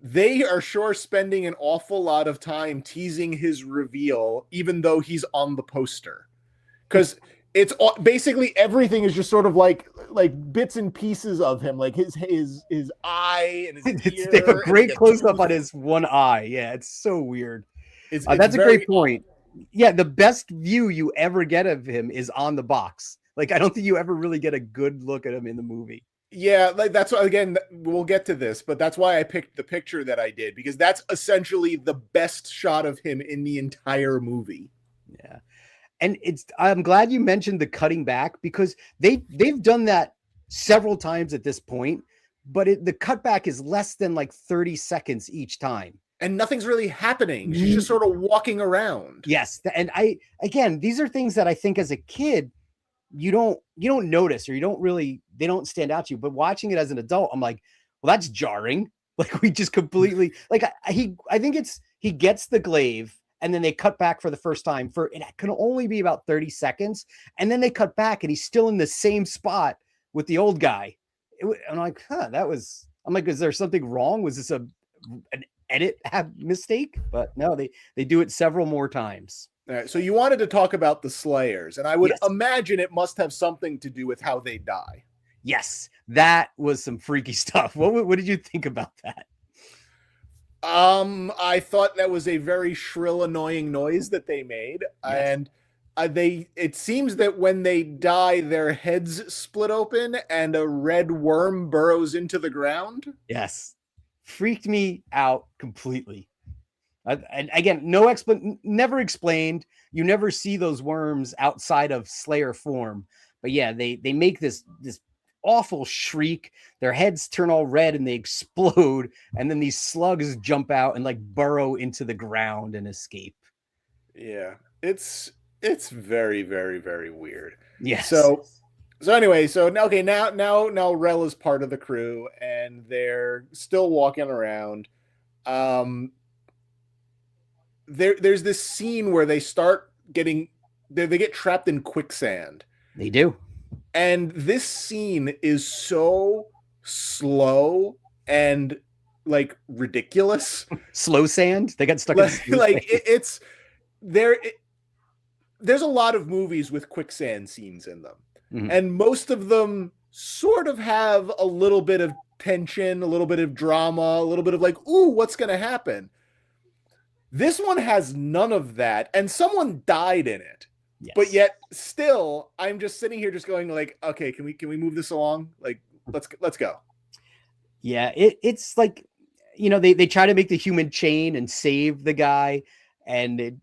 they are sure spending an awful lot of time teasing his reveal, even though he's on the poster, because it's basically everything is just sort of like bits and pieces of him, like his eye and his ear. They have a great close up on his one eye. Yeah, it's so weird. That's a great point. Yeah, the best view you ever get of him is on the box. Like, I don't think you ever really get a good look at him in the movie. Yeah, like that's why, again, we'll get to this, but that's why I picked the picture that I did, because that's essentially the best shot of him in the entire movie. Yeah. And I'm glad you mentioned the cutting back, because they've done that several times at this point, but the cutback is less than like 30 seconds each time. And nothing's really happening. She's just sort of walking around. Yes. And again, these are things that I think as a kid, you don't notice, or they don't stand out to you. But watching it as an adult, I'm like, well, that's jarring. Like, we just completely, like, I think he gets the glaive, and then they cut back for the first time it can only be about 30 seconds. And then they cut back and he's still in the same spot with the old guy. I'm like, I'm like, is there something wrong? Was this an edit mistake? But no, they do it several more times. All right, so you wanted to talk about the Slayers, and I would imagine it must have something to do with how they die. Yes, that was some freaky stuff. What did you think about that? I thought that was a very shrill, annoying noise that they made, and it seems that when they die, their heads split open and a red worm burrows into the ground. Yes, freaked me out completely. And again, never explained. You never see those worms outside of Slayer form. But yeah, they make this awful shriek. Their heads turn all red and they explode. And then these slugs jump out and like burrow into the ground and escape. Yeah, it's very, very, very weird. Yes. So anyway, now Rel is part of the crew, and they're still walking around. There's this scene where they get trapped in quicksand. They do. And this scene is so slow and like ridiculous. Slow sand. They got stuck in it's there. There's a lot of movies with quicksand scenes in them. Mm-hmm. And most of them sort of have a little bit of tension, a little bit of drama, a little bit of like, ooh, what's going to happen? This one has none of that, and someone died in it. Yes. But yet, still, I'm just sitting here, just going like, okay, can we move this along? Like, let's go. Yeah, it's like, they try to make the human chain and save the guy, and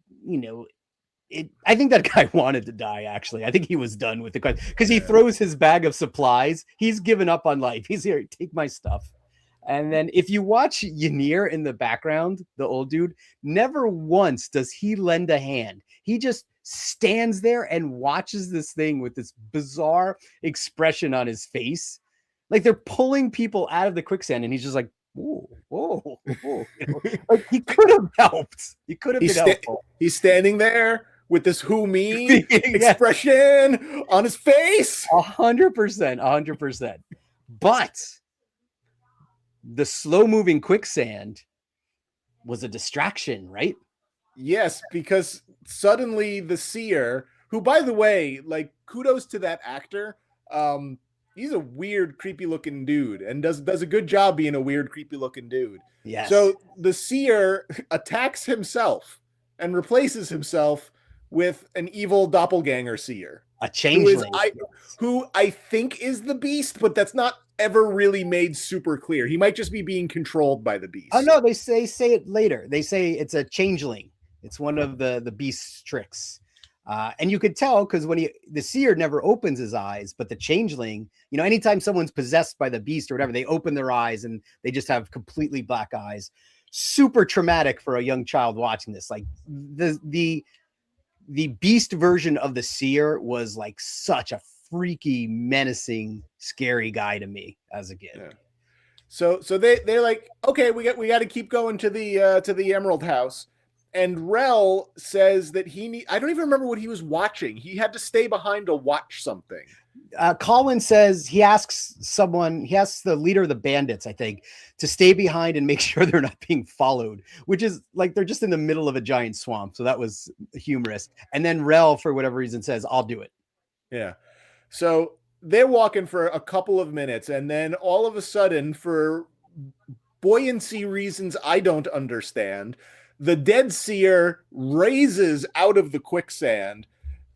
I think that guy wanted to die. Actually, I think he was done with the quest, because he throws his bag of supplies. He's given up on life. He's here, take my stuff. And then if you watch Ynir in the background, the old dude, never once does he lend a hand. He just stands there and watches this thing with this bizarre expression on his face. Like they're pulling people out of the quicksand, and he's just like, whoa. Like he could have helped. He could have been helpful. He's standing there with this who me expression on his face. 100%. But the slow-moving quicksand was a distraction, right? Yes, because suddenly the seer, who, by the way, like, kudos to that actor. he's a weird, creepy looking dude, and does a good job being a weird, creepy looking dude. Yes. So the seer attacks himself and replaces himself with an evil doppelganger seer. A changeling. Who I think is the Beast, but that's not ever really made super clear. He might just be being controlled by the Beast. Oh no, they say it later. They say it's a changeling. It's one of the Beast's tricks. And you could tell because when the seer never opens his eyes, but the changeling, anytime someone's possessed by the Beast or whatever, they open their eyes and they just have completely black eyes. Super traumatic for a young child watching this. Like the Beast version of the seer was like such a freaky, menacing, scary guy to me as a kid. Yeah. So they're like, okay, we got to keep going to the Emerald House. And Rel says that I don't even remember what he was watching. He had to stay behind to watch something. Colin says he asks the leader of the bandits, I think, to stay behind and make sure they're not being followed, which is like they're just in the middle of a giant swamp. So that was humorous. And then Rel, for whatever reason, says, I'll do it. Yeah. So they're walking for a couple of minutes, and then all of a sudden, for buoyancy reasons I don't understand, the dead seer raises out of the quicksand,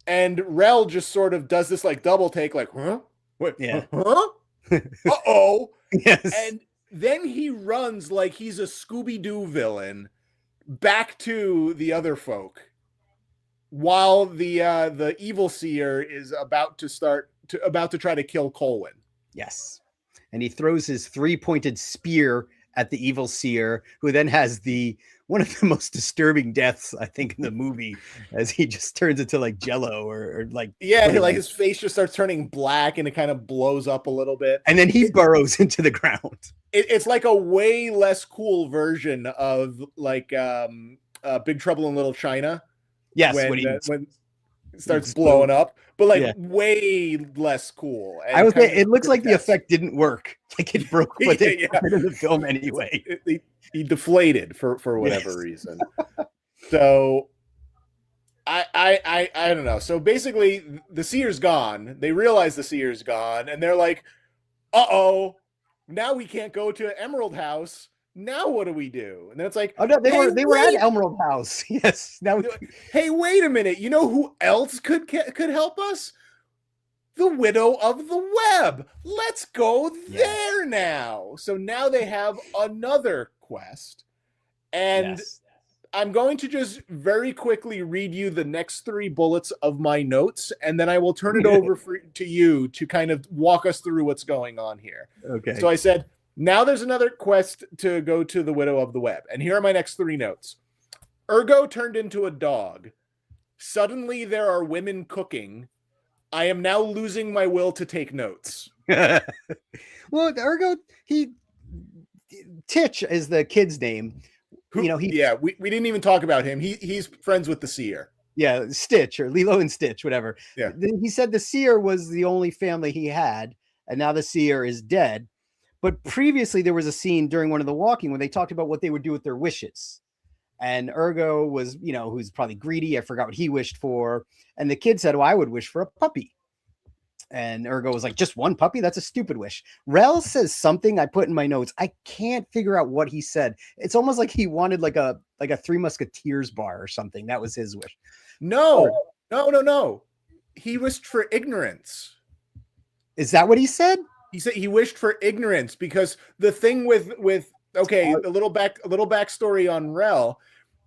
and Rel just sort of does this like double take, like, huh? Wait, yeah. Huh? Uh-oh. Yes. And then he runs like he's a Scooby-Doo villain back to the other folk, while the evil seer is about to try to kill Colwyn. Yes. And he throws his 3-pointed spear at the evil seer, who then has one of the most disturbing deaths, I think, in the movie, as he just turns into like jello or like, yeah, like his face just starts turning black and it kind of blows up a little bit. And then he burrows into the ground. It's like a way less cool version of like Big Trouble in Little China. Yes, when it starts blowing up, but like way less cool. And I was saying, it looks like the effect didn't work. Like it broke what they put in the film anyway. He deflated for whatever reason. So I don't know. So basically the seer's gone. They realize the seer's gone, and they're like, uh-oh, now we can't go to Emerald House. Now what do we do? And then it's like, oh no, they were at Emerald House. Yes. Now hey, wait a minute. You know who else could help us? The Widow of the Web. Let's go there now. So now they have another quest. And I'm going to just very quickly read you the next 3 bullets of my notes, and then I will turn it over to you to kind of walk us through what's going on here. Okay. So I said, now there's another quest to go to the Widow of the Web. And here are my next 3 notes. Ergo turned into a dog. Suddenly there are women cooking. I am now losing my will to take notes. Well, Ergo, Titch is the kid's name. We didn't even talk about him. He's friends with the seer. Yeah, Stitch or Lilo and Stitch, whatever. Yeah. He said the seer was the only family he had, and now the seer is dead. But previously, there was a scene during one of the walking when they talked about what they would do with their wishes. And Ergo was, who's probably greedy. I forgot what he wished for. And the kid said, well, I would wish for a puppy. And Ergo was like, just one puppy? That's a stupid wish. Rel says something I put in my notes. I can't figure out what he said. It's almost like he wanted like a 3 Musketeers bar or something. That was his wish. No. He wished for ignorance. Is that what he said? He said he wished for ignorance because the thing with a little backstory on Rel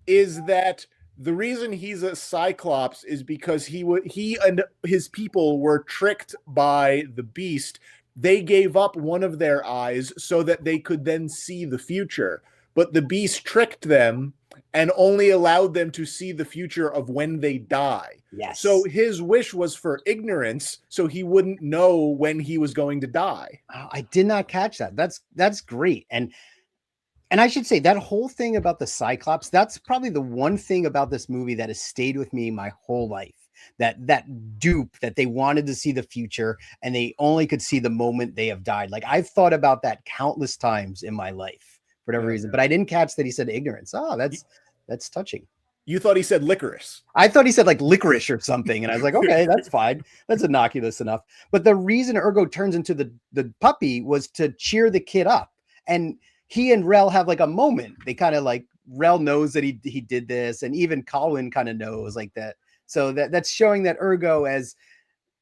is that the reason he's a Cyclops is because he and his people were tricked by the Beast. They gave up one of their eyes so that they could then see the future, but the Beast tricked them and only allowed them to see the future of when they die. Yes. So his wish was for ignorance, so he wouldn't know when he was going to die. Oh, I did not catch that. That's great. And I should say that whole thing about the Cyclops, that's probably the one thing about this movie that has stayed with me my whole life. That dupe that they wanted to see the future and they only could see the moment they have died. Like I've thought about that countless times in my life for whatever reason, but I didn't catch that he said ignorance. Oh, that's touching. You thought he said licorice. I thought he said like licorice or something. And I was like, okay, that's fine. That's innocuous enough. But the reason Ergo turns into the puppy was to cheer the kid up. And he and Rel have like a moment. They kind of like, Rel knows that he did this. And even Colin kind of knows like that. So that's showing that Ergo, as,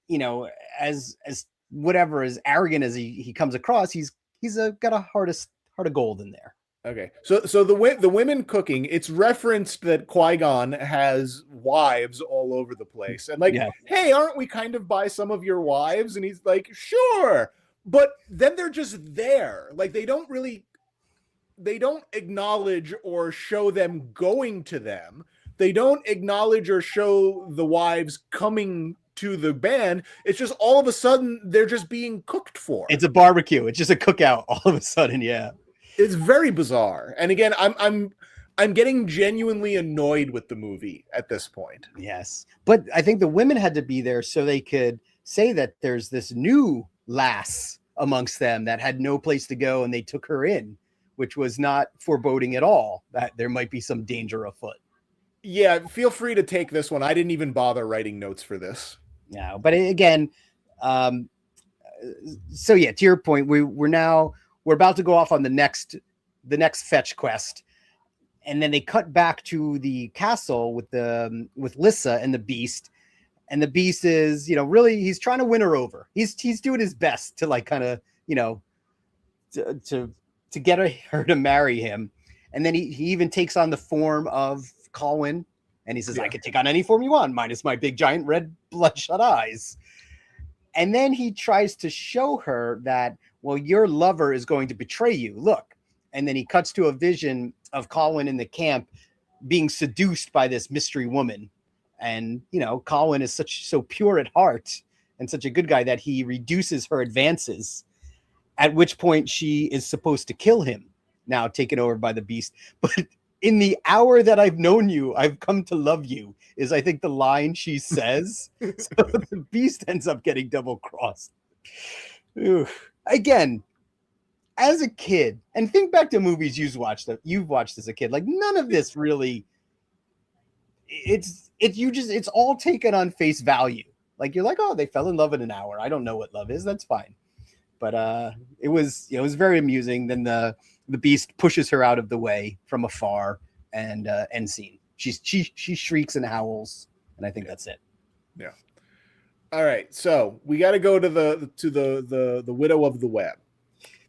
you know, as whatever, as arrogant as he comes across, he's got a heart of gold in there. Okay, so the women cooking, it's referenced that Qui-Gon has wives all over the place, and like, hey, aren't we kind of by some of your wives? And he's like, sure, but then they're just there, like they don't acknowledge or show them going to them. They don't acknowledge or show the wives coming to the band. It's just all of a sudden they're just being cooked for. It's a barbecue. It's just a cookout all of a sudden. Yeah. It's very bizarre. And again, I'm getting genuinely annoyed with the movie at this point. Yes. But I think the women had to be there so they could say that there's this new lass amongst them that had no place to go, and they took her in, which was not foreboding at all that there might be some danger afoot. Yeah, feel free to take this one. I didn't even bother writing notes for this. No, but again, so yeah, to your point, we're about to go off on the next fetch quest, and then they cut back to the castle with Lissa and the Beast, and the Beast is, you know, really, he's trying to win her over. He's doing his best to like kind of, you know, to get her to marry him, and then he even takes on the form of Colin, and he says, I can take on any form you want, minus my big giant red bloodshot eyes. And then he tries to show her that, well, your lover is going to betray you. Look. And then he cuts to a vision of Colin in the camp being seduced by this mystery woman. And, you know, Colin is so pure at heart and such a good guy that he reduces her advances, at which point she is supposed to kill him, now taken over by the Beast. But in the hour that I've known you, I've come to love you, is I think the line she says. So the Beast ends up getting double crossed. Again, as a kid, and think back to movies you've watched as a kid, like none of this really, it's all taken on face value. Like you're like, oh, they fell in love in an hour. I don't know what love is. That's fine. But it was very amusing. Then the Beast pushes her out of the way from afar, and end scene. She shrieks and howls, and I think that's it. Yeah. All right, so we got to go to the Widow of the Web,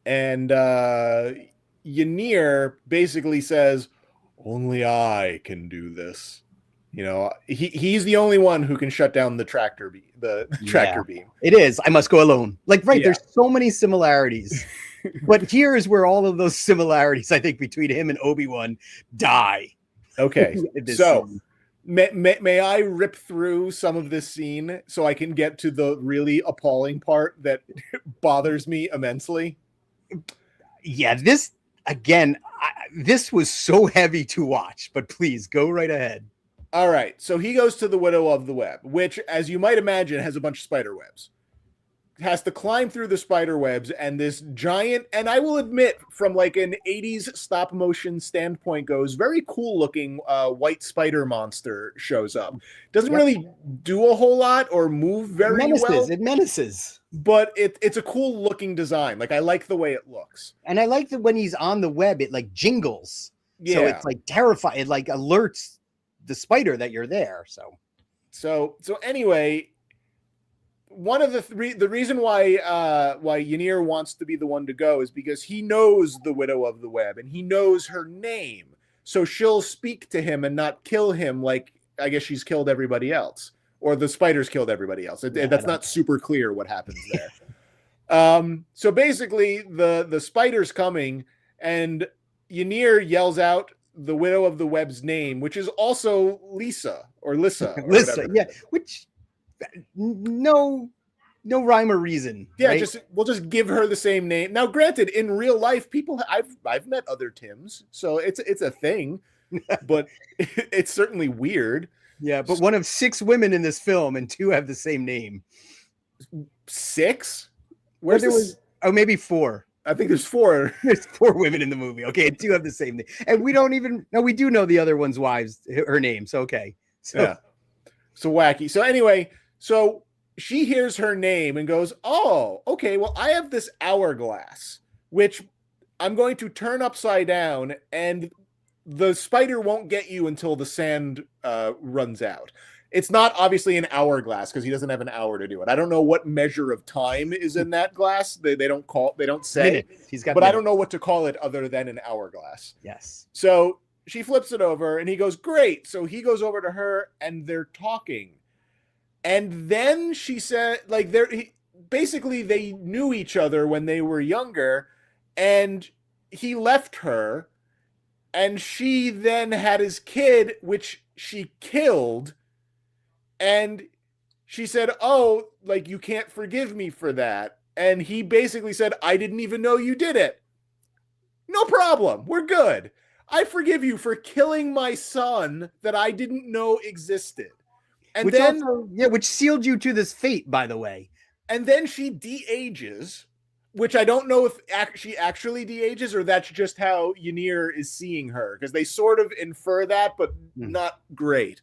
and Ynir basically says, "Only I can do this." You know, he's the only one who can shut down the tractor beam. It is. I must go alone. Like, right. Yeah. There's so many similarities, but here is where all of those similarities, I think, between him and Obi-Wan die. Okay. So may I rip through some of this scene so I can get to the really appalling part that bothers me immensely? Yeah, this was so heavy to watch, but please go right ahead. All right, so he goes to the Widow of the Web, which, as you might imagine, has a bunch of spider webs. Has to climb through the spider webs, and this giant, and I will admit, from like an 80s stop motion standpoint goes, very cool looking white spider monster shows up. Doesn't really do a whole lot or move very well. It menaces. But it's a cool looking design. Like, I like the way it looks. And I like that when he's on the web, it like jingles. Yeah. So it's like terrifying. It like alerts the spider that you're there. So anyway, one of the reason why Ynir wants to be the one to go is because he knows the Widow of the Web and he knows her name. So she'll speak to him and not kill him like I guess she's killed everybody else, or the spiders killed everybody else. That's not super clear what happens there. So basically the spider's coming and Ynir yells out the Widow of the Web's name, which is also Lissa. Lissa, yeah. Which no rhyme or reason. Yeah, right? We'll just give her the same name. Now, granted, in real life, I've met other Tims, so it's a thing, but it's certainly weird. Yeah, but one of 6 women in this film, and 2 have the same name. 6? Where's this? Oh, maybe 4. I think there's 4. There's 4 women in the movie. Okay, 2 have the same name, and we don't even know. We do know the other one's wives, her name. So okay, so yeah, so wacky. So anyway, so she hears her name and goes, "Oh, okay. Well, I have this hourglass, which I'm going to turn upside down, and the spider won't get you until the sand runs out." It's not obviously an hourglass because he doesn't have an hour to do it. I don't know what measure of time is in that glass. They don't say. Minutes. He's got but minutes. I don't know what to call it other than an hourglass. Yes. So she flips it over and he goes, "Great." So he goes over to her and they're talking. And then she said, like, basically they knew each other when they were younger, and he left her, and she then had his kid, which she killed. And she said, "Oh, like, you can't forgive me for that." And he basically said, "I didn't even know you did it. No problem. We're good. I forgive you for killing my son that I didn't know existed." And which then, also, which sealed you to this fate, by the way. And then she de-ages, which I don't know if she actually de-ages or that's just how Ynir is seeing her, because they sort of infer that, but not great.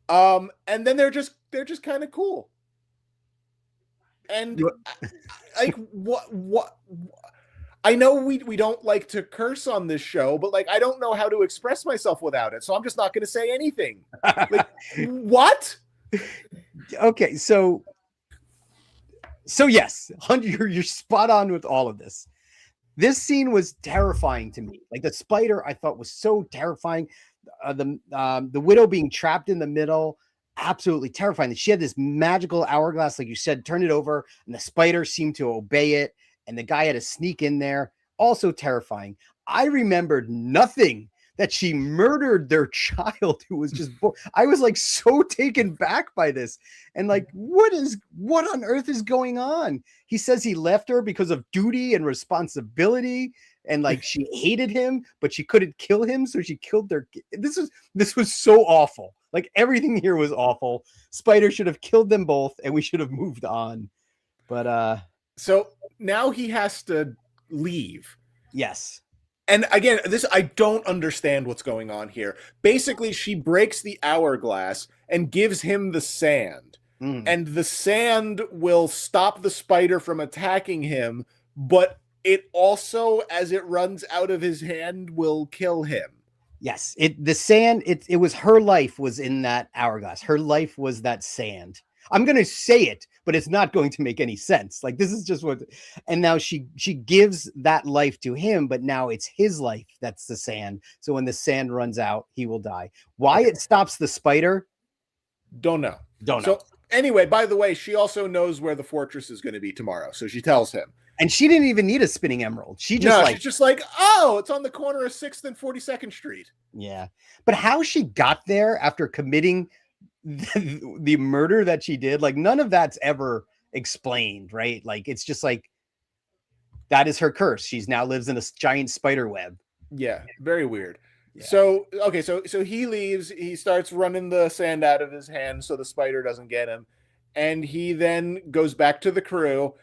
And then they're just kind of cool. And like, what? I know we don't like to curse on this show, but like, I don't know how to express myself without it, so I'm just not going to say anything. Like, what? Okay, so yes, you're spot on with all of this. This scene was terrifying to me. Like, the spider, I thought was so terrifying. The widow being trapped in the middle, absolutely terrifying. She had this magical hourglass, like you said, turn it over, and the spider seemed to obey it, and the guy had to sneak in there. Also terrifying. I remembered nothing that she murdered their child who was just I was like so taken back by this, and like, what on earth is going on? He says he left her because of duty and responsibility, and like, she hated him, but she couldn't kill him, so she killed their kid. This was so awful. Like, everything here was awful. Spider should have killed them both, and we should have moved on. But so now he has to leave. Yes. And again, I don't understand what's going on here. Basically, she breaks the hourglass and gives him the sand. And the sand will stop the spider from attacking him, but it also, as it runs out of his hand, will kill him. Yes. The sand, it was her life was in that hourglass. Her life was that sand. I'm going to say it, but it's not going to make any sense. Like, this is just what, and now she gives that life to him, but now it's his life that's the sand. So when the sand runs out, he will die. Why it stops the spider? Don't know. So anyway, by the way, she also knows where the fortress is going to be tomorrow. So she tells him. And she didn't even need a spinning emerald. She's just like, "Oh, it's on the corner of 6th and 42nd Street. Yeah. But how she got there after committing the murder that she did, like, none of that's ever explained, right? Like, it's just like, that is her curse. She's now lives in a giant spider web. Yeah, very weird. Yeah. So okay, so he leaves. He starts running the sand out of his hand so the spider doesn't get him, and he then goes back to the crew.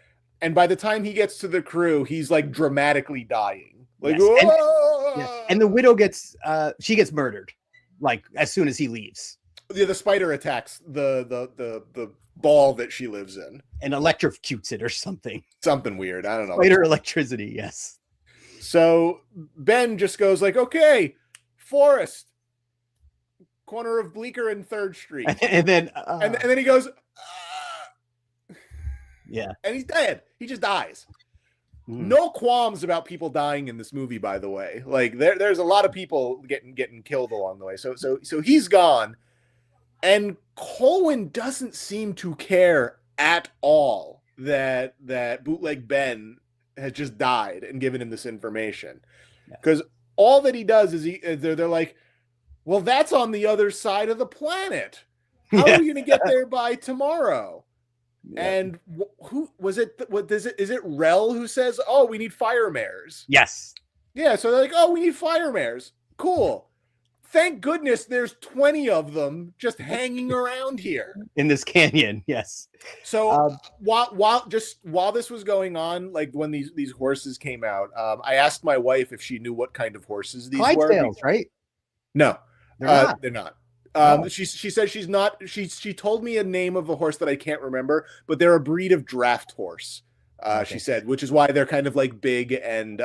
And by the time he gets to the crew, he's like dramatically dying. Like, yes. And the widow gets murdered, like, as soon as he leaves. Yeah, the spider attacks the ball that she lives in and electrocutes it or something. Something weird. I don't know. Spider electricity. Yes. So Ben just goes like, "Okay, Forest, corner of Bleecker and 3rd Street," and then he goes, yeah, and he's dead. He just dies. No qualms about people dying in this movie, by the way. Like, there's a lot of people getting killed along the way. So he's gone. And Colwyn doesn't seem to care at all that Bootleg Ben has just died and given him this information. Because all that he does is they're like, "Well, that's on the other side of the planet. How are we going to get there by tomorrow?" Yeah. And who was it? Is it Rel who says, "Oh, we need fire mares"? Yes. Yeah. So they're like, "Oh, we need fire mares. Cool. thank goodness there's 20 of them just hanging around here in this canyon. Yes. So while this was going on, like when these horses came out, I asked my wife if she knew what kind of horses these were. Right? No, they're not. They're not. Oh. She said she's not. She told me a name of a horse that I can't remember, but they're a breed of draft horse. Okay. She said, which is why they're kind of like big and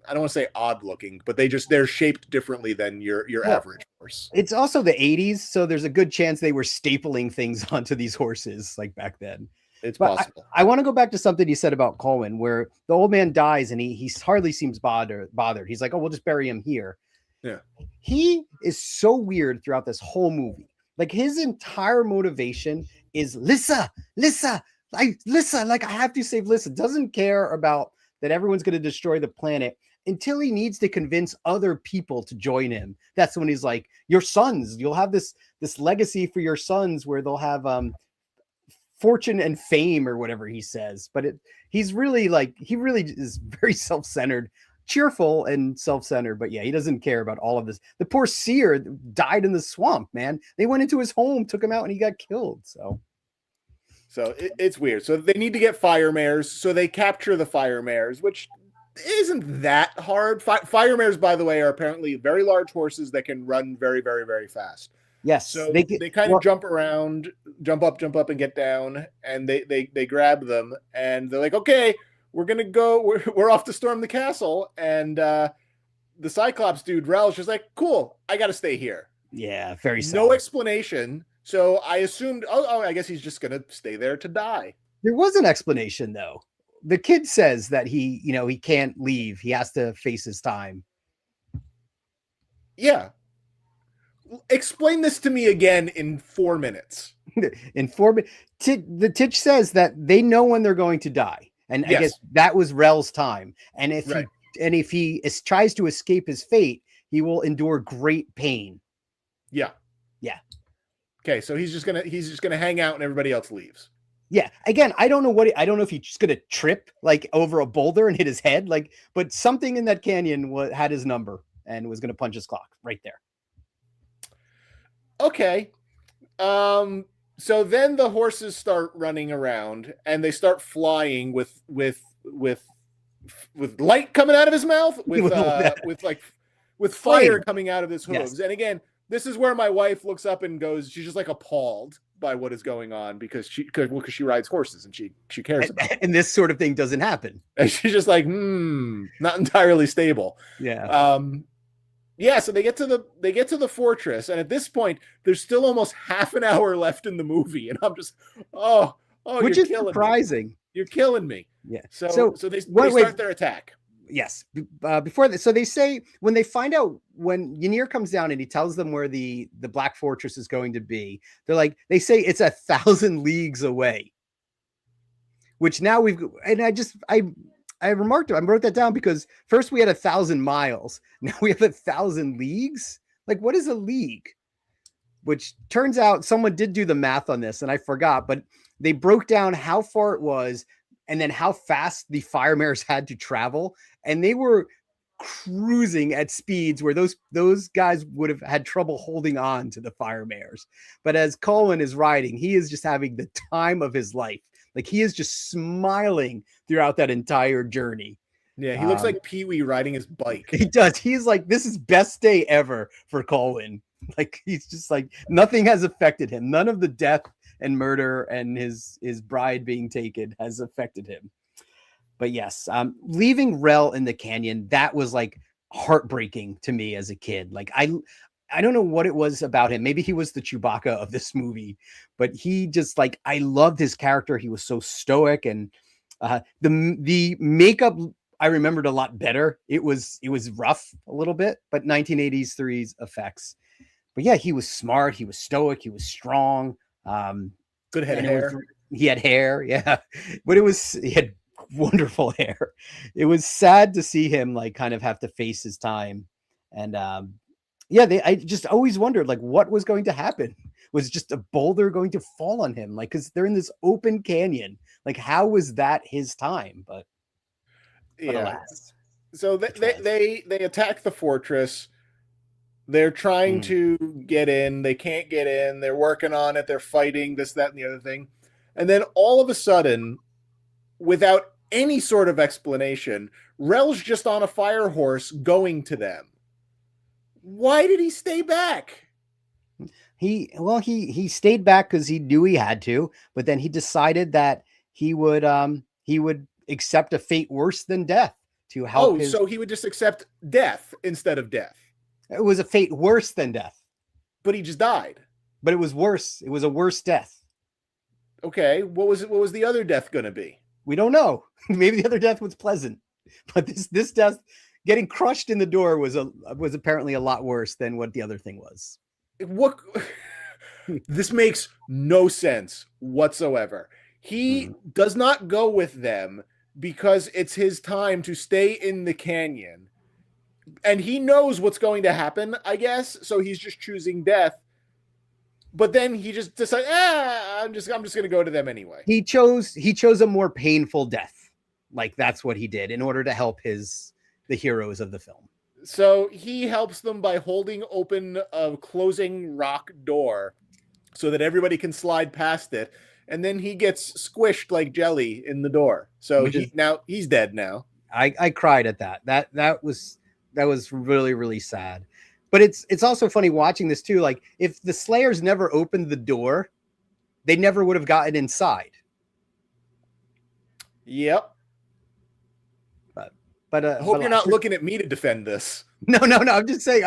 I don't want to say odd looking, but they're shaped differently than your average horse. It's also the 80s, so there's a good chance they were stapling things onto these horses like back then. It's possible. I want to go back to something you said about Colwyn, where the old man dies and he hardly seems bothered. He's like, oh, we'll just bury him here. Yeah. He is so weird throughout this whole movie. Like his entire motivation is Lissa, like I have to save Lissa. Doesn't care about that everyone's going to destroy the planet until he needs to convince other people to join him. That's when he's like, your sons, you'll have this legacy for your sons where they'll have fortune and fame or whatever he says. But he really is very self-centered, cheerful and self-centered. But yeah, he doesn't care about all of this. The poor seer died in the swamp, man. They went into his home, took him out, and he got killed. So it's weird. So they need to get fire mares. So they capture the fire mares, which isn't that hard. Fire mares, by the way, are apparently very large horses that can run very, very, very fast. Yes. So they kind of jump around, jump up and get down, and they grab them, and they're like, okay, we're gonna go. We're off to storm the castle, and the Cyclops dude, Rel's just like, cool, I got to stay here. Yeah, very sad. No explanation. So I assumed, I guess he's just gonna stay there to die. There was an explanation though. The kid says that he can't leave. He has to face his time. Yeah. Explain this to me again in 4 minutes. In 4 minutes, the Titch says that they know when they're going to die, and yes. I guess that was Rel's time. And if he tries to escape his fate, he will endure great pain. Yeah. Okay, so he's just gonna hang out, and everybody else leaves. Yeah. Again, I don't know if he's just gonna trip like over a boulder and hit his head, but something in that canyon had his number and was gonna punch his clock right there. Okay. So then the horses start running around and they start flying with light coming out of his mouth, with fire coming out of his hooves. Yes. And again, this is where my wife looks up and goes, she's just like appalled by what is going on because she rides horses and she cares about it. And this sort of thing doesn't happen. And she's just like, not entirely stable. Yeah. Yeah, so they get to the fortress, and at this point, there's still almost half an hour left in the movie, and I'm just, which is surprising. Me. You're killing me. Yeah. So they start their attack. Yes. Before that, so they say when they find out when Ynir comes down and he tells them where the Black Fortress is going to be, they say it's 1,000 leagues away. Which now I wrote that down because first we had 1,000 miles. Now we have 1,000 leagues. Like, what is a league? Which turns out someone did do the math on this and I forgot, but they broke down how far it was and then how fast the fire mares had to travel. And they were cruising at speeds where those guys would have had trouble holding on to the fire mares. But as Colwyn is riding, he is just having the time of his life. Like he is just smiling throughout that entire journey. Yeah, he looks like Pee-wee riding his bike. He does. He's like, this is best day ever for Colwyn. Like he's just like nothing has affected him. None of the death and murder and his bride being taken has affected him. But yes, leaving Rel in the canyon, that was like heartbreaking to me as a kid. Like I don't know what it was about him. Maybe he was the Chewbacca of this movie, but he just like, I loved his character. He was so stoic, and the makeup I remembered a lot better. It was rough a little bit, but 1983's effects. But yeah, he was smart. He was stoic. He was strong. Good head of hair. He had hair. Yeah. But he had wonderful hair. It was sad to see him like kind of have to face his time. And I just always wondered like what was going to happen. Was just a boulder going to fall on him? Like, cause they're in this open canyon. Like, how was that his time? But yeah. So they attack the fortress. They're trying to get in. They can't get in. They're working on it. They're fighting this, that, and the other thing. And then all of a sudden, without any sort of explanation, Rel's just on a fire horse going to them. Why did he stay back? He stayed back because he knew he had to, but then he decided that he would accept a fate worse than death to help. So he would just accept death instead of death. It was a fate worse than death. But he just died. But it was worse. It was a worse death. Okay. What was the other death going to be? We don't know. Maybe the other death was pleasant. But this death, getting crushed in the door, was apparently a lot worse than what the other thing was. What? This makes no sense whatsoever. He does not go with them because it's his time to stay in the canyon. And he knows what's going to happen, I guess. So he's just choosing death. But then he just decides, I'm just going to go to them anyway. He chose a more painful death. Like that's what he did in order to help the heroes of the film. So he helps them by holding open a closing rock door so that everybody can slide past it. And then he gets squished like jelly in the door. So he's dead now. I cried at that. That was really, really sad. But it's also funny watching this too. Like if the Slayers never opened the door, they never would have gotten inside. Yep. But I hope you're not looking at me to defend this. No. I'm just saying.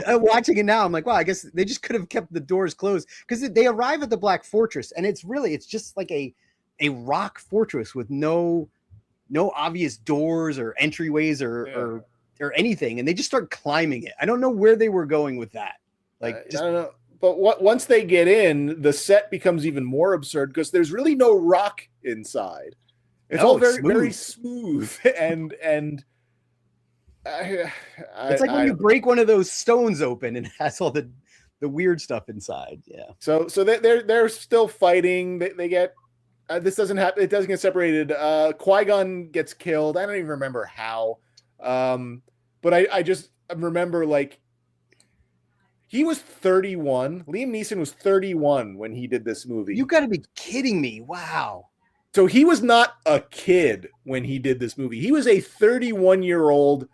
I'm watching it now. I'm like, wow. I guess they just could have kept the doors closed because they arrive at the Black Fortress, and it's just like a rock fortress with no obvious doors or entryways or anything, and they just start climbing it. I don't know where they were going with that. Like, I don't know. But once they get in, the set becomes even more absurd because there's really no rock inside. It's all very, very smooth and it's like when you break one of those stones open and it has all the weird stuff inside. Yeah. So they're still fighting. They get this doesn't happen. It doesn't get separated. Qui-Gon gets killed. I don't even remember how. But I just remember like he was 31. Liam Neeson was 31 when he did this movie. You got to be kidding me! Wow. So he was not a kid when he did this movie. He was a 31-year-old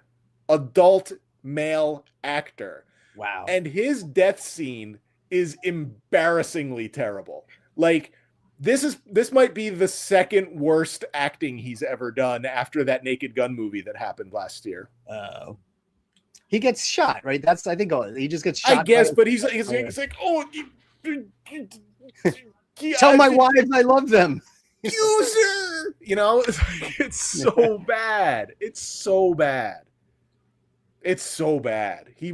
adult male actor. Wow. And his death scene is embarrassingly terrible. Like this might be the second worst acting he's ever done after that Naked Gun movie that happened last year. He gets shot, right? That's I think he just gets shot. I guess, but he's like, tell my wives I love them. User, it's so bad. It's so bad. It's so bad. He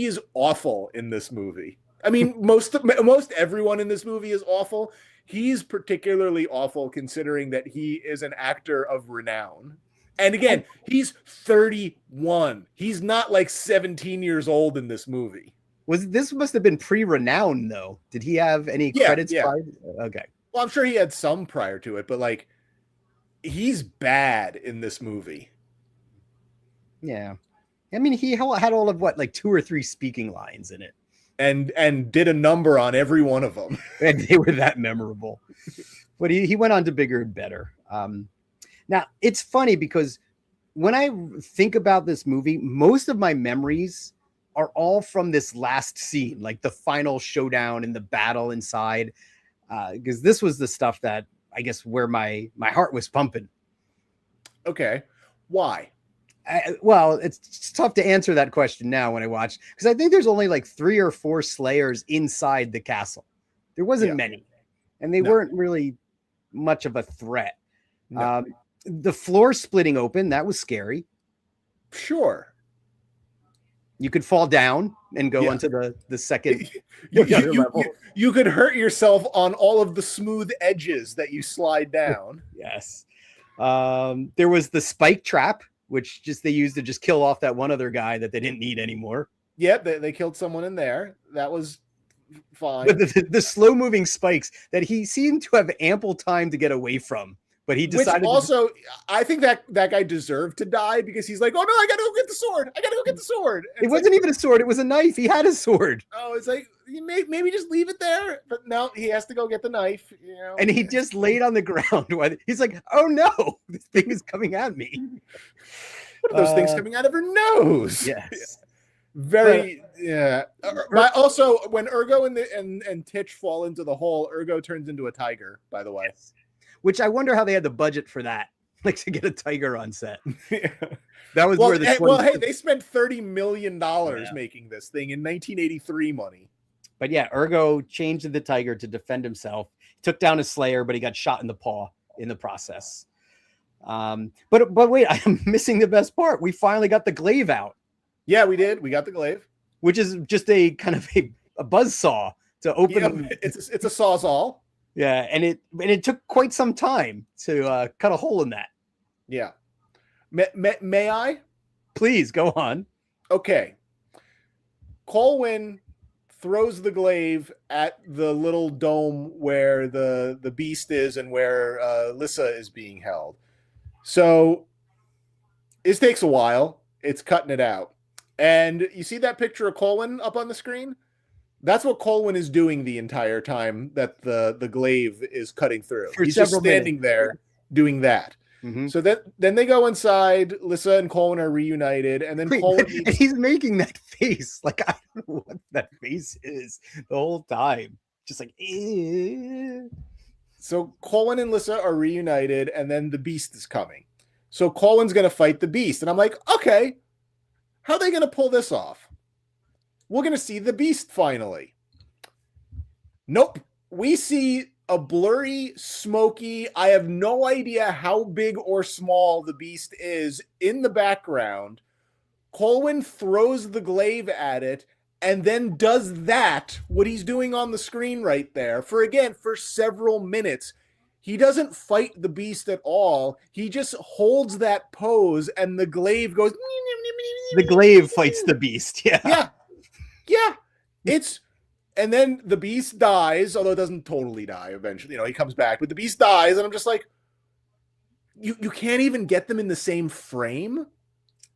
is awful in this movie. I mean, most everyone in this movie is awful. He's particularly awful considering that he is an actor of renown. And again, he's 31. He's not like 17 years old in this movie. This must have been pre-renown though. Did he have any credits? Yeah. Okay. Well, I'm sure he had some prior to it, but like he's bad in this movie. Yeah. I mean, he had all of like 2 or 3 speaking lines in it. And did a number on every one of them. And they were that memorable. But he went on to bigger and better. Now, it's funny because when I think about this movie, most of my memories are all from this last scene, like the final showdown and the battle inside. Because this was the stuff that I guess where my heart was pumping. Okay. Why? Well, it's tough to answer that question now when I watch, because I think there's only like 3 or 4 Slayers inside the castle. There wasn't many, and they weren't really much of a threat. No. The floor splitting open, that was scary. Sure. You could fall down and go onto the second level. You could hurt yourself on all of the smooth edges that you slide down. Yes. There was the spike trap, which they used to just kill off that one other guy that they didn't need anymore. Yep, they killed someone in there. That was fine. But the slow-moving spikes that he seemed to have ample time to get away from, but he decided. Which also, I think that guy deserved to die because he's like, oh no, I gotta go get the sword. I gotta go get the sword. It wasn't even a sword; it was a knife. He had a sword. Oh, it's like maybe just leave it there, but no, he has to go get the knife. And he just laid on the ground. He's like, oh no, this thing is coming at me. What are those things coming out of her nose? Yes. Very but also when Ergo and Titch fall into the hole, Ergo turns into a tiger, by the way. Yes. Which I wonder how they had the budget for that, like to get a tiger on set. That was where the they spent $30 million making this thing in 1983 money. But yeah, Ergo changed the tiger to defend himself. Took down a slayer, but he got shot in the paw in the process. But wait, I'm missing the best part. We finally got the glaive out. Yeah, we did. We got the glaive, which is just a kind of a buzz saw to open. Yeah, it's a sawzall. Yeah, and it took quite some time to cut a hole in that. Yeah. May I? Please go on. Okay. Colwyn throws the glaive at the little dome where the beast is and where Lissa is being held. So this takes a while. It's cutting it out. And you see that picture of Colwyn up on the screen? That's what Colwyn is doing the entire time that the glaive is cutting through. He's just standing there doing that. Mm-hmm. So then they go inside. Lissa and Colwyn are reunited, and then Colwyn he's making that face. Like, I don't know what that face is the whole time. Just like, So Colwyn and Lissa are reunited, and then the beast is coming. So Colwyn's going to fight the beast. And I'm like, okay, how are they going to pull this off? We're going to see the beast finally. Nope. We see a blurry, smoky, I have no idea how big or small the beast is in the background. Colwyn throws the glaive at it and then does what he's doing on the screen right there, for several minutes. He doesn't fight the beast at all. He just holds that pose and the glaive goes. The glaive fights the beast. Yeah. Yeah. And then the beast dies, although it doesn't totally die eventually. He comes back, but the beast dies, and I'm just like, you can't even get them in the same frame?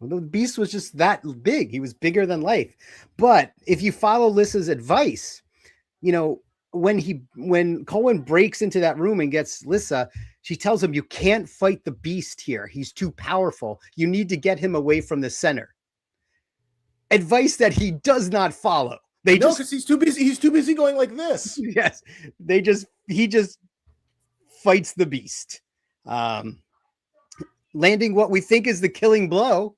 Well, the beast was just that big. He was bigger than life. But if you follow Lissa's advice, when Colwyn breaks into that room and gets Lissa, she tells him, you can't fight the beast here. He's too powerful. You need to get him away from the center. Advice that he does not follow. Because he's too busy. He's too busy going like this. Yes, he just fights the beast, landing what we think is the killing blow.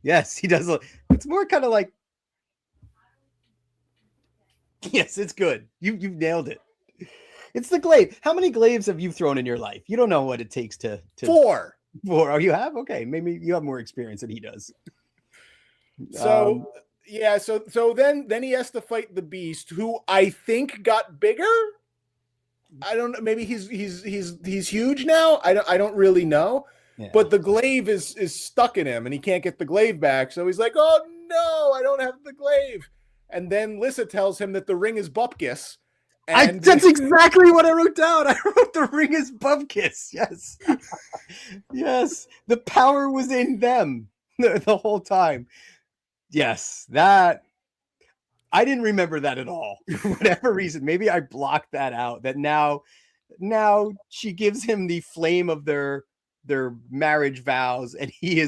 Yes, he does. It's more kind of like, yes, it's good. You've nailed it. It's the glaive. How many glaives have you thrown in your life? You don't know what it takes to 4. 4. Oh, you have? Okay, maybe you have more experience than he does. So. Yeah, so then he has to fight the beast, who I think got bigger. I don't know. Maybe he's huge now. I don't really know. Yeah. But the glaive is stuck in him, and he can't get the glaive back. So he's like, "Oh no, I don't have the glaive." And then Lissa tells him that the ring is Bupkis. And that's exactly what I wrote down. I wrote the ring is Bupkis. Yes, yes. The power was in them the whole time. Yes, that I didn't remember that at all for whatever reason. Maybe I blocked that out. That now she gives him the flame of their marriage vows, and he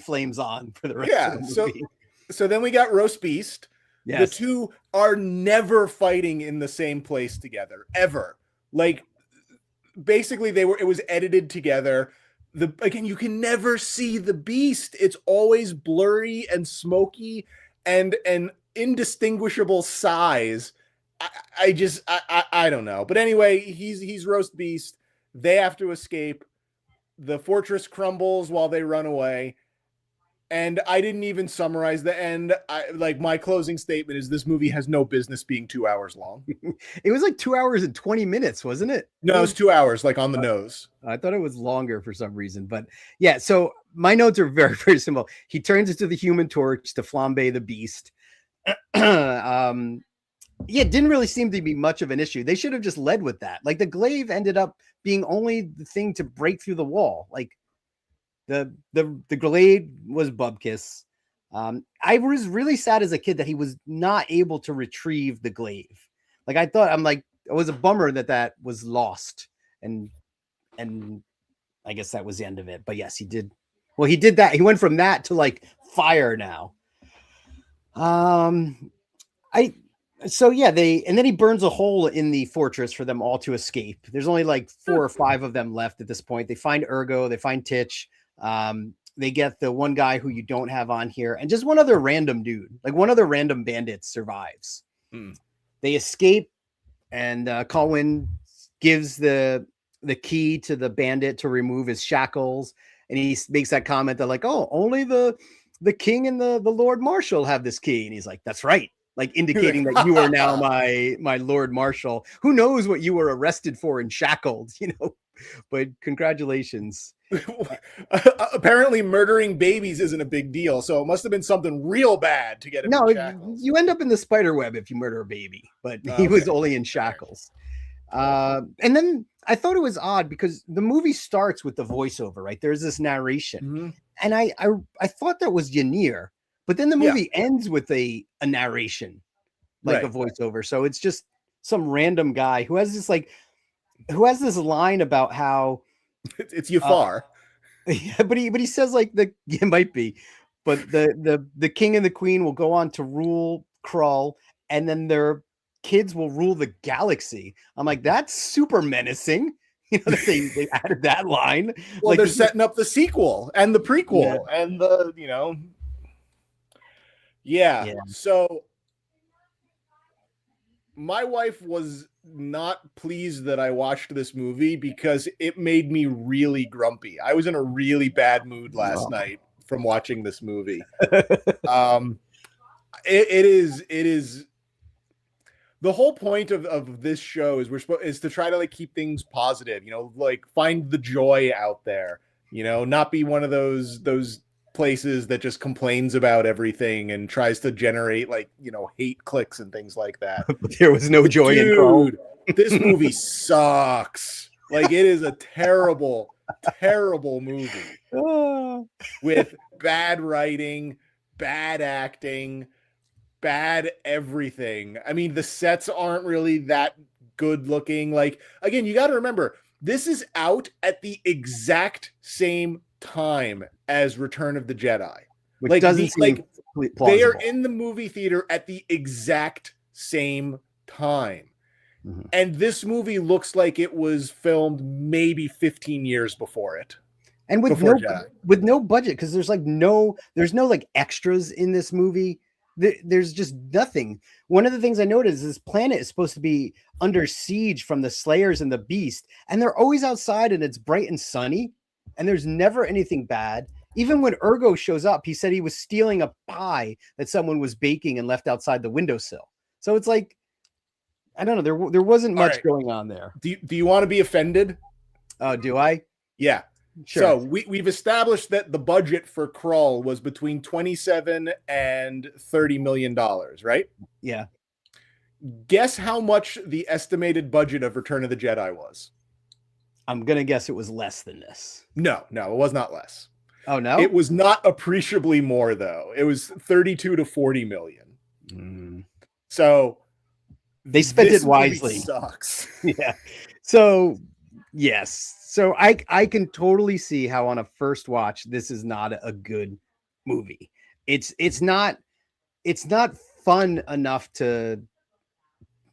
flames on for the rest of the movie. So then we got Roast Beast. Yes. The two are never fighting in the same place together ever. Like, basically, it was edited together. Again, you can never see the beast. It's always blurry and smoky and an indistinguishable size. I don't know. But anyway, he's Roast Beast. They have to escape. The fortress crumbles while they run away. And I didn't even summarize the end. My closing statement is this movie has no business being 2 hours long. It was like 2 hours and 20 minutes, wasn't it? No, it was 2 hours, like on the nose. I thought it was longer for some reason. But yeah, so my notes are very, very simple. He turns into the Human Torch to flambe the beast. Yeah, it didn't really seem to be much of an issue. They should have just led with that. Like the glaive ended up being only the thing to break through the wall. Like the glaive was Bubkiss. I was really sad as a kid that he was not able to retrieve the glaive. Like I thought, I'm like, it was a bummer that was lost, and I guess that was the end of it. But yes, he did. Well, he did that. He went from that to like fire now. I so yeah, and then he burns a hole in the fortress for them all to escape. There's only like 4 or 5 of them left at this point. They find Ergo, they find Titch. They get the one guy who you don't have on here, and just one other random dude, like one other random bandit survives. They escape, and Colwyn gives the key to the bandit to remove his shackles, and he makes that comment that like, oh, only the king and the Lord Marshal have this key, and he's like, that's right, like indicating that you are now my Lord Marshal. Who knows what you were arrested for and shackled, but congratulations. Apparently murdering babies isn't a big deal, so it must have been something real bad to get him in shackles. You end up in the spider web if you murder a baby, but he was only in shackles. And then I thought it was odd because the movie starts with the voiceover, right? There's this narration, and I thought that was Ynir, but then the movie ends with a narration, like a voiceover. So it's just some random guy who has this line about how it's Yafar. Yeah, but he says like it might be, but the king and the queen will go on to rule Krull, and then their kids will rule the galaxy. I'm like, that's super menacing. They added that line. Well, like, they're setting up the sequel and the prequel and the yeah. So my wife was not pleased that I watched this movie because it made me really grumpy. I was in a really bad mood last night from watching this movie. It is the whole point of this show is to try to like keep things positive, like find the joy out there, not be one of those places that just complains about everything and tries to generate like hate clicks and things like that. But there was no joy in Krull. This movie sucks. Like it is a terrible movie with bad writing, bad acting, bad everything. I mean, the sets aren't really that good looking. Like again, you got to remember this is out at the exact same time as Return of the Jedi, which like doesn't seem plausible. They are in the movie theater at the exact same time. And this movie looks like it was filmed maybe 15 years before it. And with no budget, because there's no like extras in this movie. There's just nothing. One of the things I noticed is this planet is supposed to be under siege from the Slayers and the Beast, and they're always outside and it's bright and sunny, and there's never anything bad. Even when Ergo shows up, he said he was stealing a pie that someone was baking and left outside the windowsill. So it's like, I don't know. There wasn't much going on there. Do you want to be offended? Do I? Yeah. Sure. So we've established that the budget for Krull was between $27 and $30 million, right? Yeah. Guess how much the estimated budget of Return of the Jedi was? I'm going to guess it was less than this. No, it was not less. Oh, no? It was not appreciably more, though. It was 32 to 40 million. So they spent it wisely. Sucks. Yeah. So, yes. So I can totally see how on a first watch this is not a good movie. It's not fun enough to,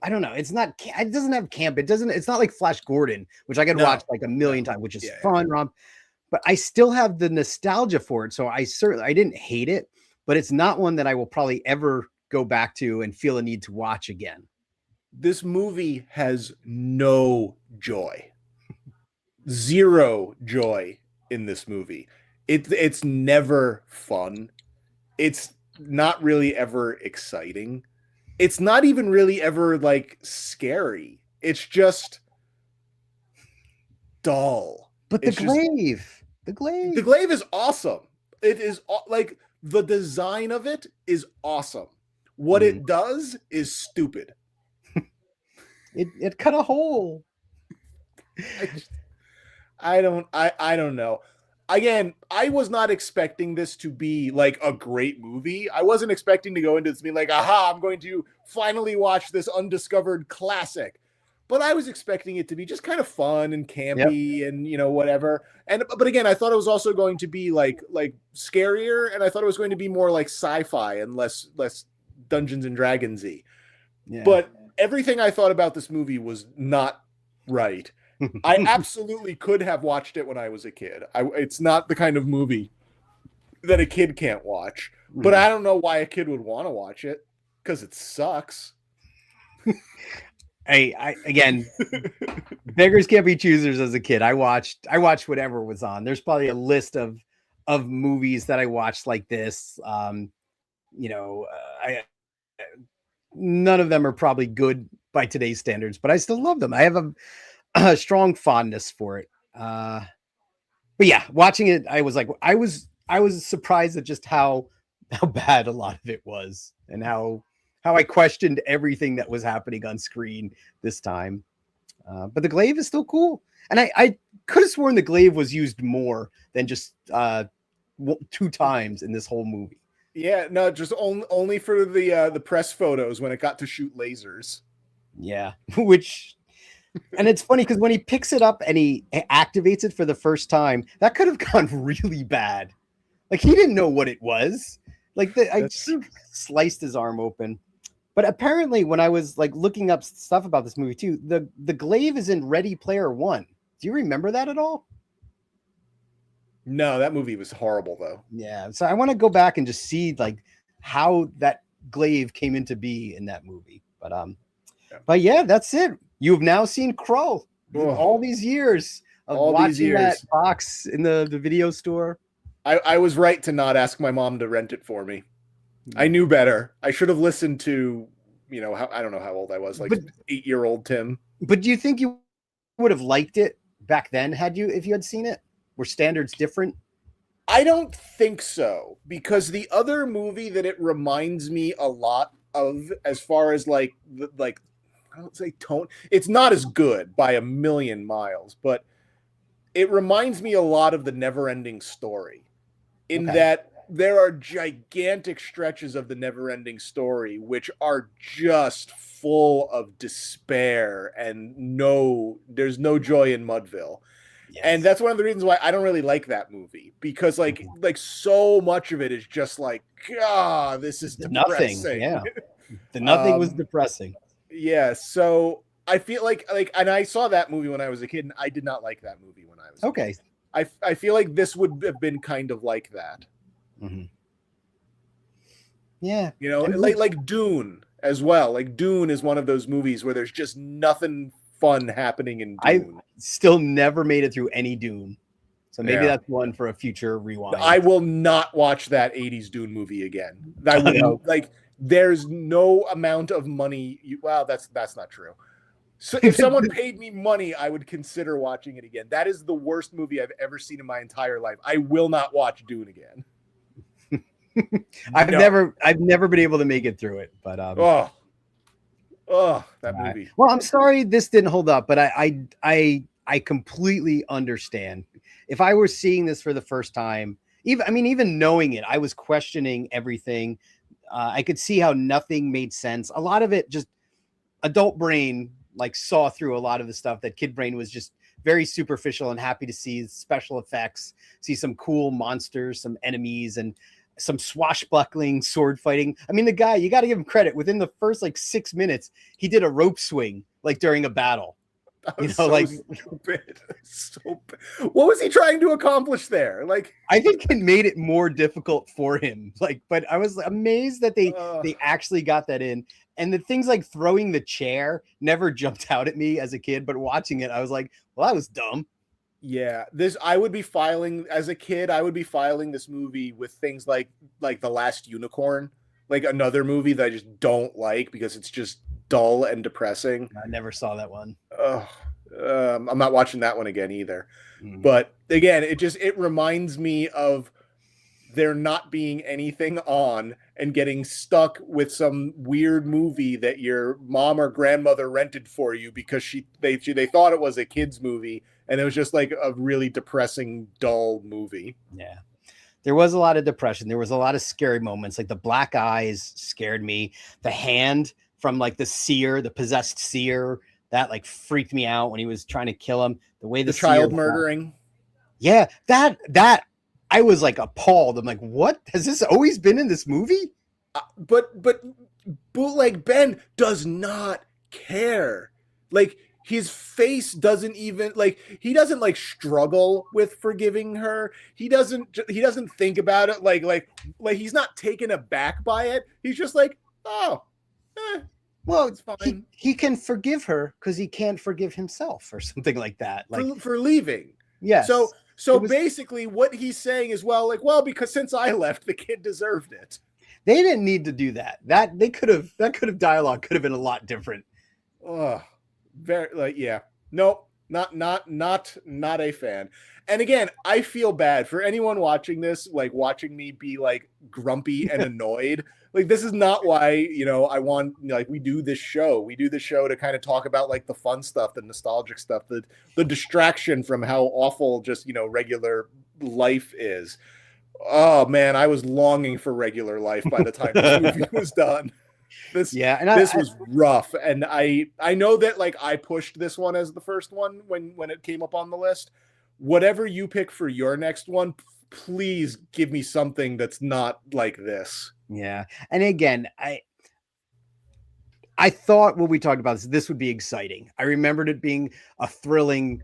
I don't know. It doesn't have camp. It's not like Flash Gordon, which I could watch like a million times, which is fun, Rob. But I still have the nostalgia for it. So I didn't hate it, but it's not one that I will probably ever go back to and feel a need to watch again. This movie has no joy. Zero joy in this movie. It's never fun. It's not really ever exciting. It's not even really ever like scary. It's just dull. But the glaive is awesome. It is like the design of it is awesome. What it does is stupid. It cut a hole. I don't know. Again, I was not expecting this to be like a great movie. I wasn't expecting to go into this being like, aha, I'm going to finally watch this undiscovered classic. But I was expecting it to be just kind of fun and campy and, you know, whatever. But again, I thought it was also going to be like scarier, and I thought it was going to be more like sci-fi and less Dungeons and Dragons-y. Yeah. But everything I thought about this movie was not right. I absolutely could have watched it when I was a kid. It's not the kind of movie that a kid can't watch. But I don't know why a kid would want to watch it, because it sucks. I again, beggars can't be choosers. As a kid, I watched whatever was on. There's probably a list of movies that I watched like this. You know, none of them are probably good by today's standards, but I still love them. I have a strong fondness for it. But yeah, watching it, I was surprised at just how bad a lot of it was, and how I questioned everything that was happening on screen this time. But the glaive is still cool. And I could have sworn the glaive was used more than just 2 times in this whole movie. Yeah, no, just only for the press photos when it got to shoot lasers. Yeah, and it's funny because when he picks it up and he activates it for the first time, that could have gone really bad. Like, he didn't know what it was. Like, I sliced his arm open. But apparently, when I was like looking up stuff about this movie too, the glaive is in Ready Player One. Do you remember that at all? No, that movie was horrible though. Yeah, so I want to go back and just see like how that glaive came into be in that movie. But yeah, that's it. You've now seen Krull. All these years of watching that box in the video store. I was right to not ask my mom to rent it for me. I knew better. I should have listened to, you know, I don't know how old I was, like 8-year-old Tim. But do you think you would have liked it back then if you had seen it? Were standards different? I don't think so, because the other movie that it reminds me a lot of, as far as like I don't say tone, it's not as good by a million miles, but it reminds me a lot of The Never-Ending Story, in that there are gigantic stretches of The Never-Ending Story which are just full of despair and there's no joy in Mudville. Yes. And that's one of the reasons why I don't really like that movie, because like so much of it is just like, God, this is depressing. Nothing. Yeah. The nothing was depressing. Yeah. So I feel like, and I saw that movie when I was a kid, and I did not like that movie when I was a kid. I feel like this would have been kind of like that. Mm-hmm. Yeah. You know, like Dune as well. Like Dune is one of those movies where there's just nothing fun happening in Dune. I still never made it through any Dune. So maybe that's one for a future rewind. I will not watch that 80s Dune movie again. I will, like, there's no amount of money. Wow, that's not true. So if someone paid me money, I would consider watching it again. That is the worst movie I've ever seen in my entire life. I will not watch Dune again. I've never been able to make it through it, but that movie. Well, I'm sorry this didn't hold up, but I completely understand. If I were seeing this for the first time, even knowing it, I was questioning everything. I could see how nothing made sense. A lot of it, just adult brain like saw through a lot of the stuff that kid brain was just very superficial, and happy to see special effects, see some cool monsters, some enemies, and some swashbuckling sword fighting. I mean, the guy, you got to give him credit. Within the first like 6 minutes, he did a rope swing like during a battle. You know, so stupid. What was he trying to accomplish there? Like, I think it made it more difficult for him. Like, but I was amazed that they actually got that in. And the things like throwing the chair never jumped out at me as a kid, but watching it, I was like, well, that was dumb. Yeah, I would be filing as a kid. I would be filing this movie with things like The Last Unicorn, like another movie that I just don't like because it's just dull and depressing. I never saw that one. I'm not watching that one again either. But again, it reminds me of there not being anything on and getting stuck with some weird movie that your mom or grandmother rented for you because they thought it was a kid's movie, and it was just like a really depressing, dull movie. Yeah. There was a lot of depression. There was a lot of scary moments. Like the black eyes scared me. The hand from like the possessed seer, that like freaked me out when he was trying to kill him. The way the child murdering. Yeah, that I was like appalled. I'm like, what? Has this always been in this movie? But Bootleg Ben does not care. Like, his face doesn't even like, he doesn't like struggle with forgiving her. He doesn't think about it like he's not taken aback by it. He's just like, oh, well, it's fine. He can forgive her because he can't forgive himself or something like that. Like for leaving. Yes. So basically what he's saying is, well, because since I left, the kid deserved it. They didn't need to do that. That dialogue could have been a lot different. Very yeah. Nope. Not a fan. And again, I feel bad for anyone watching this, like watching me be like grumpy and annoyed. Like, this is not why, I want, like, we do this show. We do this show to kind of talk about like the fun stuff, the nostalgic stuff, the distraction from how awful just, regular life is. Oh man, I was longing for regular life by the time this movie was done. This was rough, and I know that like I pushed this one as the first one when it came up on the list. Whatever you pick for your next one, please give me something that's not like this. Yeah, and again, I thought when we talked about this would be exciting. I remembered it being a thrilling,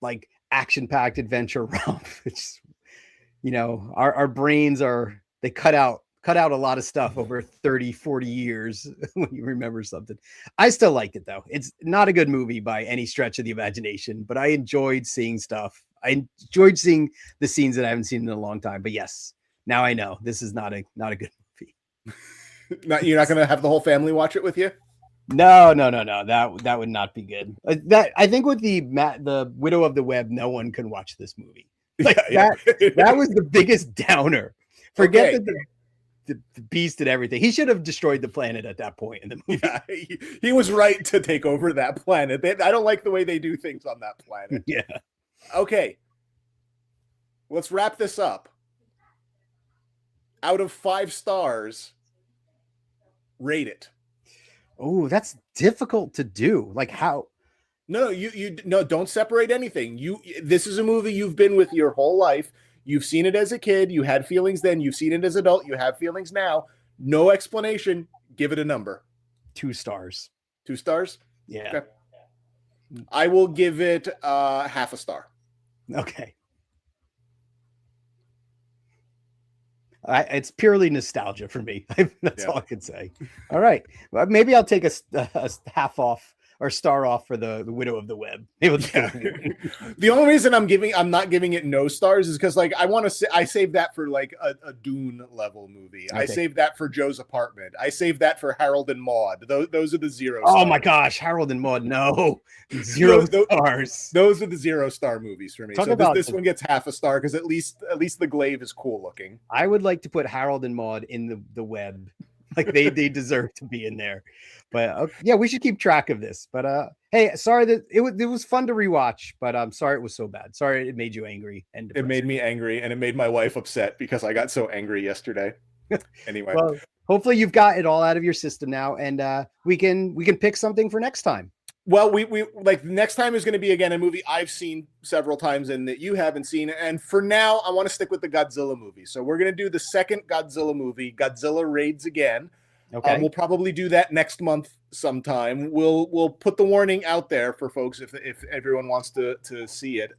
like action-packed adventure romp. It's, our brains they cut out a lot of stuff over 30, 40 years when you remember something. I still liked it though. It's not a good movie by any stretch of the imagination, but I enjoyed seeing stuff. I enjoyed seeing the scenes that I haven't seen in a long time. But yes, now I know this is not a good movie. You're not going to have the whole family watch it with you? No. That would not be good. I think with the Widow of the Web, no one can watch this movie. Like that was the biggest downer. Forget that the beast and everything. He should have destroyed the planet at that point in the movie. Yeah, he was right to take over that planet. I don't like the way they do things on that planet. Yeah. Okay. Let's wrap this up. Out of 5 stars, rate it. Oh, that's difficult to do. Like how? No, don't separate anything. This is a movie you've been with your whole life. You've seen it as a kid. You had feelings then. You've seen it as an adult. You have feelings now. No explanation. Give it a number. 2 stars. 2 stars? Yeah. Okay. I will give it half a star. Okay. It's purely nostalgia for me. That's all I can say. All right. Well, maybe I'll take a half off or star off for the Widow of the Web. The only reason I'm not giving it no stars is because like I saved that for like a Dune level movie. Okay. I saved that for Joe's Apartment. I saved that for Harold and Maude. Those are the 0 stars. Oh my gosh, Harold and Maude, no. 0 stars. Those are the 0-star movies for me. This one gets half a star because at least the glaive is cool looking. I would like to put Harold and Maude in the web. Like they deserve to be in there. But yeah, we should keep track of this. But hey, sorry that it was fun to rewatch, but I'm sorry it was so bad. Sorry it made you angry. And it made me angry, and it made my wife upset because I got so angry yesterday. Anyway, well, hopefully you've got it all out of your system now, and we can pick something for next time. Well, we like next time is going to be again a movie I've seen several times and that you haven't seen. And for now, I want to stick with the Godzilla movie. So we're going to do the second Godzilla movie, Godzilla Raids Again. Okay. We'll probably do that next month sometime. We'll put the warning out there for folks if everyone wants to see it,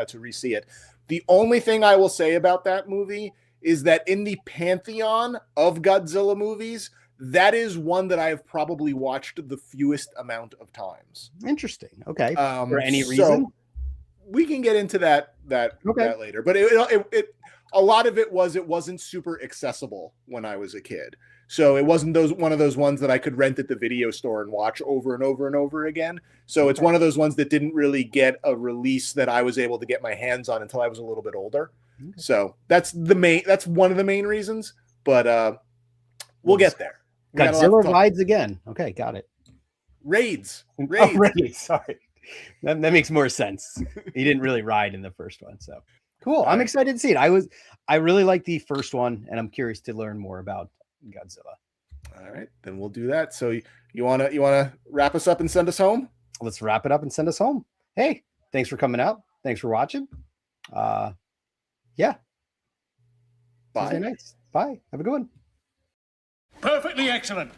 to re-see it. The only thing I will say about that movie is that in the pantheon of Godzilla movies, that is one that I have probably watched the fewest amount of times. Interesting. Okay. For any reason? We can get into that later. But it a lot of it wasn't super accessible when I was a kid. So it wasn't one of those ones that I could rent at the video store and watch over and over and over again. So it's one of those ones that didn't really get a release that I was able to get my hands on until I was a little bit older. So that's one of the main reasons, but we'll get there. Godzilla rides again. Okay, got it. Raids. Oh, raids. Sorry. That makes more sense. He didn't really ride in the first one. So cool. I'm excited to see it. I really like the first one, and I'm curious to learn more about Godzilla. All right, then we'll do that. So you wanna wrap us up and send us home? Let's wrap it up and send us home. Hey, thanks for coming out. Thanks for watching. Yeah. Bye. Nice. Bye. Have a good one. Perfectly excellent.